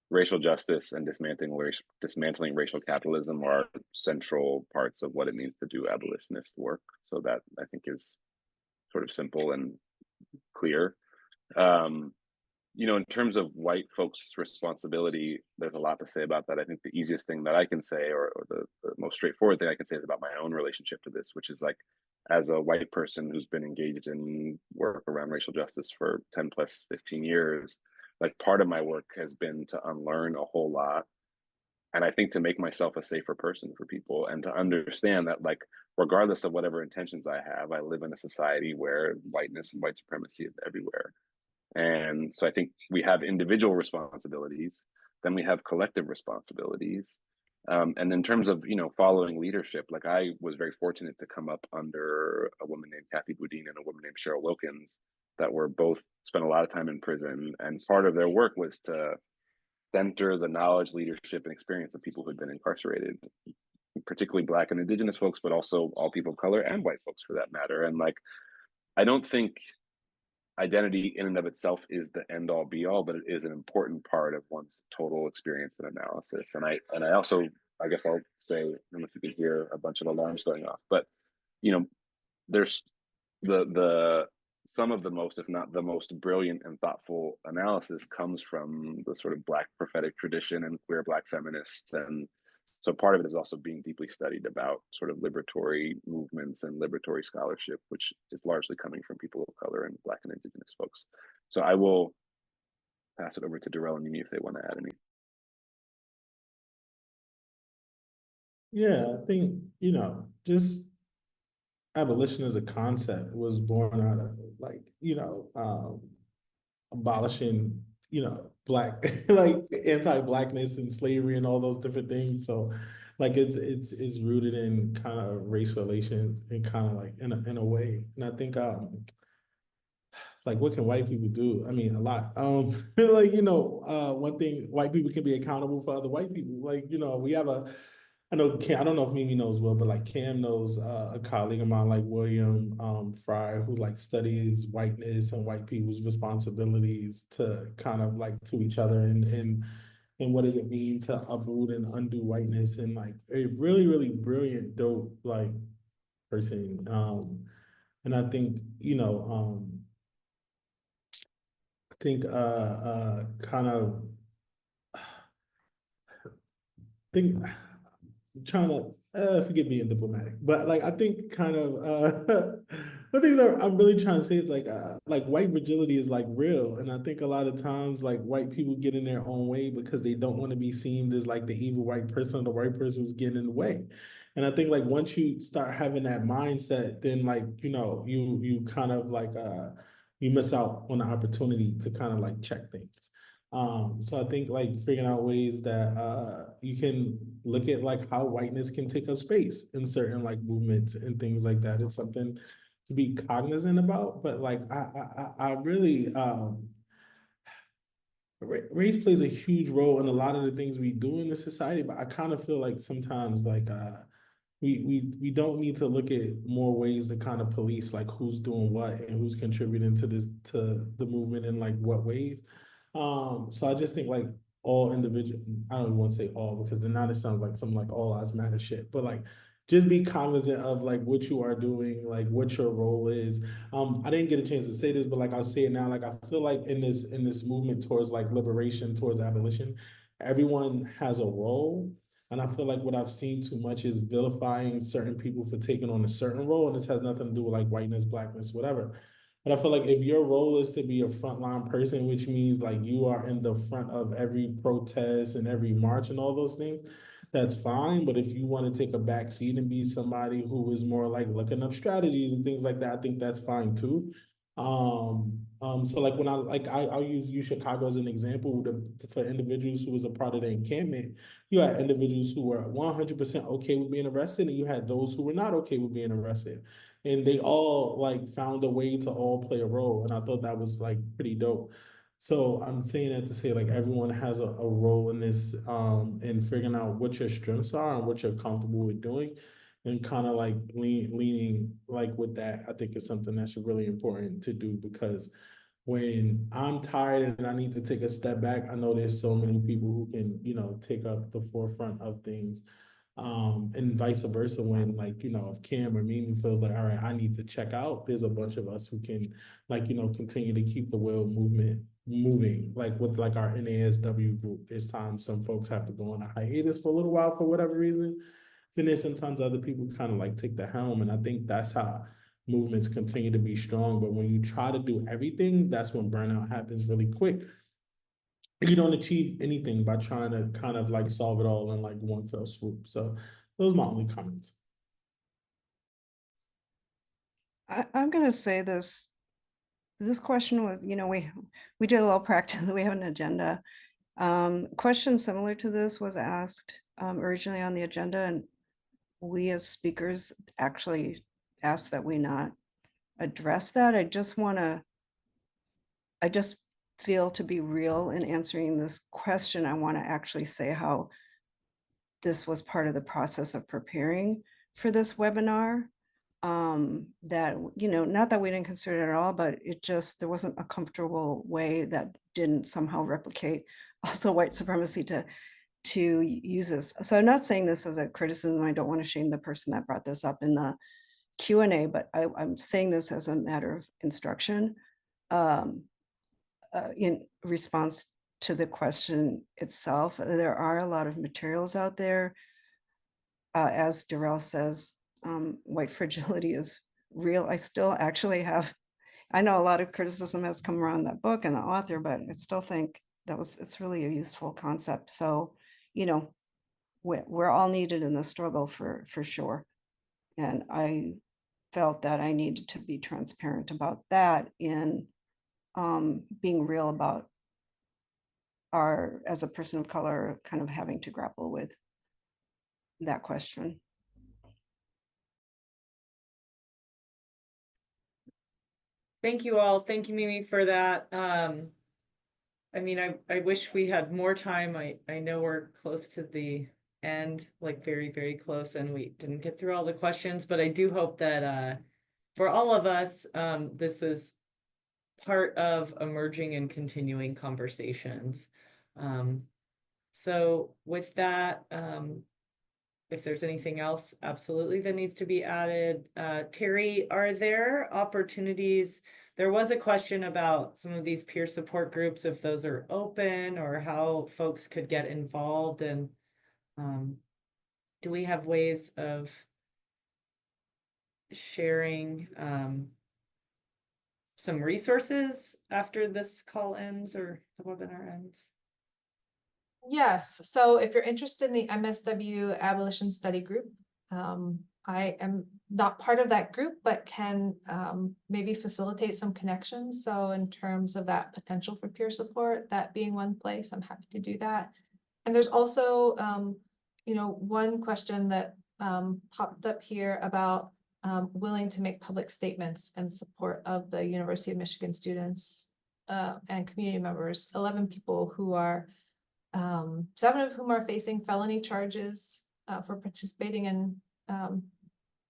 racial justice and dismantling racial capitalism are central parts of what it means to do abolitionist work. So that, I think, is sort of simple and clear. You know, in terms of white folks' responsibility, there's a lot to say about that. I think the easiest thing that I can say, or the most straightforward thing I can say, is about my own relationship to this, which is like, as a white person who's been engaged in work around racial justice for 10 plus 15 years, like part of my work has been to unlearn a whole lot. And I think to make myself a safer person for people, and to understand that, like, regardless of whatever intentions I have, I live in a society where whiteness and white supremacy is everywhere. And so I think we have individual responsibilities, then we have collective responsibilities. And in terms of, you know, following leadership, like, I was very fortunate to come up under a woman named Kathy Boudin and a woman named Cheryl Wilkins that were both spent a lot of time in prison. And part of their work was to center the knowledge, leadership, and experience of people who had been incarcerated, particularly Black and Indigenous folks, but also all people of color and white folks for that matter. And like, I don't think identity in and of itself is the end all be all, but it is an important part of one's total experience and analysis. And I also, I guess I'll say, I don't know if you can hear a bunch of alarms going off, but you know, there's the some of the most, if not the most brilliant and thoughtful analysis comes from the sort of Black prophetic tradition and queer Black feminists. And so part of it is also being deeply studied about sort of liberatory movements and liberatory scholarship, which is largely coming from people of color and Black and Indigenous folks. So I will pass it over to Darrell and Mimi if they want to add any. Yeah, I think, you know, just abolition as a concept was born out of, like, you know, abolishing, you know, Black, like anti-Blackness and slavery and all those different things. So like it's rooted in kind of race relations and kind of like in a way. And I think like, what can white people do? I mean, a lot. Like, you know, one thing, white people can be accountable for other white people. Like, you know, we have I know Cam, I don't know if Mimi knows well, but like Cam knows a colleague of mine, like William Fry, who like studies whiteness and white people's responsibilities to kind of like to each other, and what does it mean to uproot and undo whiteness, and like a really, really brilliant, dope like person. And I think, you know, I think kind of think trying to forget being diplomatic, but like I think kind of I think that I'm really trying to say is like white fragility is like real, and I think a lot of times like white people get in their own way because they don't want to be seen as like the evil white person or the white person who's getting in the way. And I think like once you start having that mindset, then like, you know, you kind of like you miss out on the opportunity to kind of like check things. So I think like figuring out ways that you can look at like how whiteness can take up space in certain like movements and things like that. It's something to be cognizant about. But like I really race plays a huge role in a lot of the things we do in the society, but I kind of feel like sometimes like we don't need to look at more ways to kind of police like who's doing what and who's contributing to this to the movement in like what ways. So I just think like all individuals, I don't even want to say all because then now it sounds like something like all lives matter shit, but like just be cognizant of like what you are doing, like what your role is. I didn't get a chance to say this, but like I'll say it now. Like I feel like in this movement towards like liberation, towards abolition, everyone has a role. And I feel like what I've seen too much is vilifying certain people for taking on a certain role. And this has nothing to do with like whiteness, blackness, whatever. But I feel like if your role is to be a frontline person, which means like you are in the front of every protest and every march and all those things, that's fine. But if you want to take a back seat and be somebody who is more like looking up strategies and things like that, I think that's fine too. So like when I'll use Chicago as an example for individuals who was a part of the encampment. You had individuals who were 100% okay with being arrested, and you had those who were not okay with being arrested, and they all like found a way to all play a role, and I thought that was like pretty dope. So I'm saying that to say like everyone has a role in this, in figuring out what your strengths are and what you're comfortable with doing, and kind of like leaning like with that. I think is something that's really important to do because when I'm tired and I need to take a step back, I know there's so many people who can, take up the forefront of things. And vice versa, when like, if Cam or Mimi feels like, all right, I need to check out, there's a bunch of us who can like, continue to keep the wheel movement moving. Like with like our NASW group, there's times some folks have to go on a hiatus for a little while for whatever reason. Then there's sometimes other people kind of like take the helm. And I think that's how movements continue to be strong. But when you try to do everything, that's when burnout happens really quick. You don't achieve anything by trying to kind of like solve it all in like one fell swoop. So those are my only comments. I'm gonna say this. This question was, we did a little practice. We have an agenda. Question similar to this was asked originally on the agenda, and we as speakers actually asked that we not address that. I just feel to be real in answering this question. I want to actually say how this was part of the process of preparing for this webinar. That, not that we didn't consider it at all, but there wasn't a comfortable way that didn't somehow replicate also white supremacy to use this. So I'm not saying this as a criticism. I don't want to shame the person that brought this up in the Q&A, but I'm saying this as a matter of instruction. In response to the question itself, there are a lot of materials out there. As Darrell says, white fragility is real. I still actually I know a lot of criticism has come around that book and the author, but I still think it's really a useful concept. So, we're all needed in the struggle for sure. And I felt that I needed to be transparent about that in being real about as a person of color, kind of having to grapple with that question. Thank you all. Thank you, Mimi, for that. I mean, I wish we had more time. I know we're close to the end, like very, very close, and we didn't get through all the questions, but I do hope that for all of us, this is part of emerging and continuing conversations. So with that, if there's anything else, absolutely, that needs to be added. Terry, are there opportunities? There was a question about some of these peer support groups, if those are open or how folks could get involved, and do we have ways of sharing some resources after this call ends or the webinar ends? Yes, so if you're interested in the MSW Abolition Study Group, I am not part of that group, but can maybe facilitate some connections. So in terms of that potential for peer support, that being one place, I'm happy to do that. And there's also, one question that popped up here about willing to make public statements in support of the University of Michigan students and community members, 11 people who are, 7 of whom are facing felony charges for participating in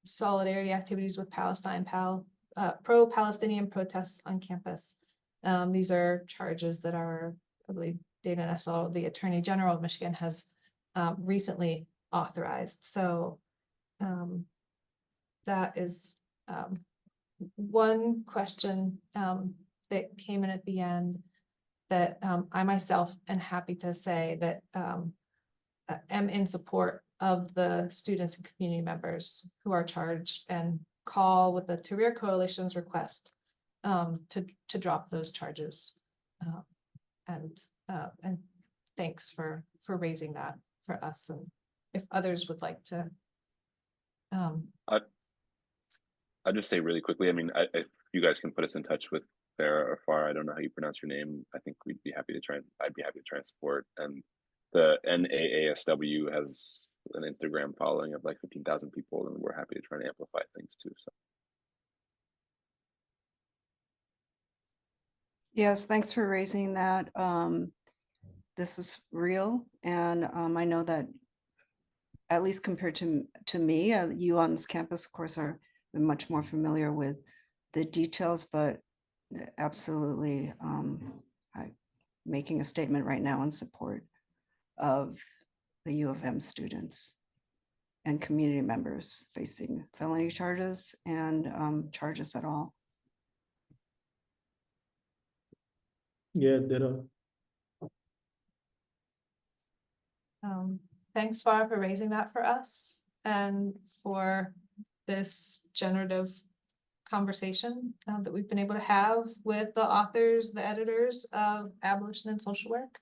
solidarity activities with Palestine, pro-Palestinian protests on campus. These are charges that are, I believe, Dana Nessel, the Attorney General of Michigan, has recently authorized. So that is one question that came in at the end that I myself am happy to say that am in support of the students and community members who are charged, and call with the Career Coalition's request to drop those charges. And thanks for raising that for us. And if others would like to. I'll just say really quickly, I mean, if you guys can put us in touch with Farah or Farah, I don't know how you pronounce your name. I think we'd be happy to try, I'd be happy to try and support. And the NAASW has an Instagram following of like 15,000 people, and we're happy to try and amplify things too. So. Yes, thanks for raising that. This is real, and I know that at least compared to me, you on this campus, of course, are much more familiar with the details, but absolutely making a statement right now in support of the U of M students and community members facing felony charges and charges at all. Yeah, ditto. Thanks, Farah, for raising that for us and for this generative conversation that we've been able to have with the authors, the editors of Abolition and Social Work.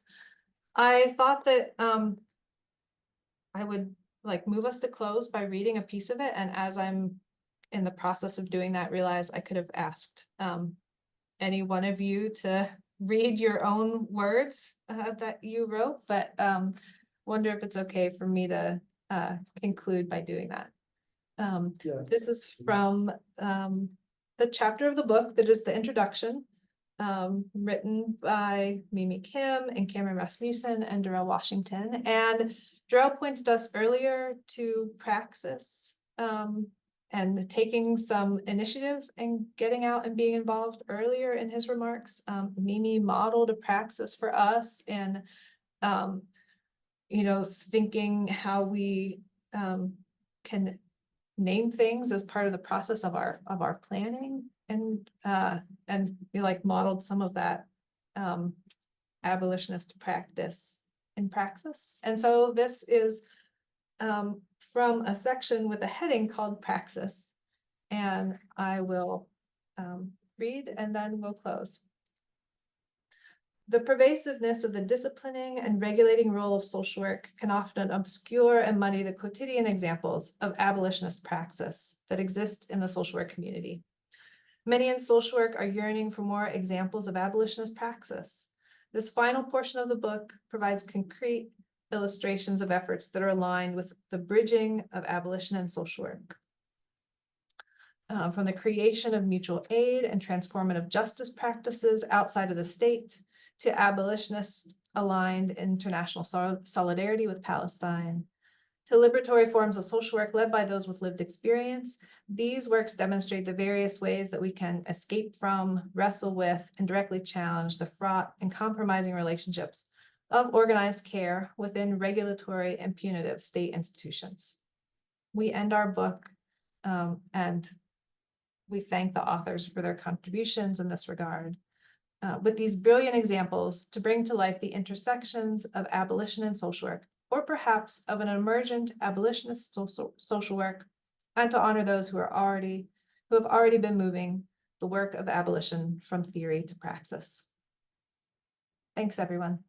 I thought that I would move us to close by reading a piece of it, and as I'm in the process of doing that, realize I could have asked any one of you to read your own words that you wrote, but wonder if it's okay for me to conclude by doing that. Yeah. This is from the chapter of the book that is the introduction, written by Mimi Kim and Cameron Rasmussen and Darrell Washington. And Darrell pointed us earlier to praxis and taking some initiative and getting out and being involved earlier in his remarks. Mimi modeled a praxis for us in thinking how we can name things as part of the process of our planning, and we modeled some of that abolitionist practice in praxis. And so this is from a section with a heading called Praxis, and I will read and then we'll close. The pervasiveness of the disciplining and regulating role of social work can often obscure and muddy the quotidian examples of abolitionist praxis that exist in the social work community. Many in social work are yearning for more examples of abolitionist praxis. This final portion of the book provides concrete illustrations of efforts that are aligned with the bridging of abolition and social work. From the creation of mutual aid and transformative justice practices outside of the state, to abolitionist aligned international solidarity with Palestine, to liberatory forms of social work led by those with lived experience, these works demonstrate the various ways that we can escape from, wrestle with, and directly challenge the fraught and compromising relationships of organized care within regulatory and punitive state institutions. We end our book and we thank the authors for their contributions in this regard. With these brilliant examples to bring to life the intersections of abolition and social work, or perhaps of an emergent abolitionist social work, and to honor those who have already been moving the work of abolition from theory to praxis. Thanks, everyone.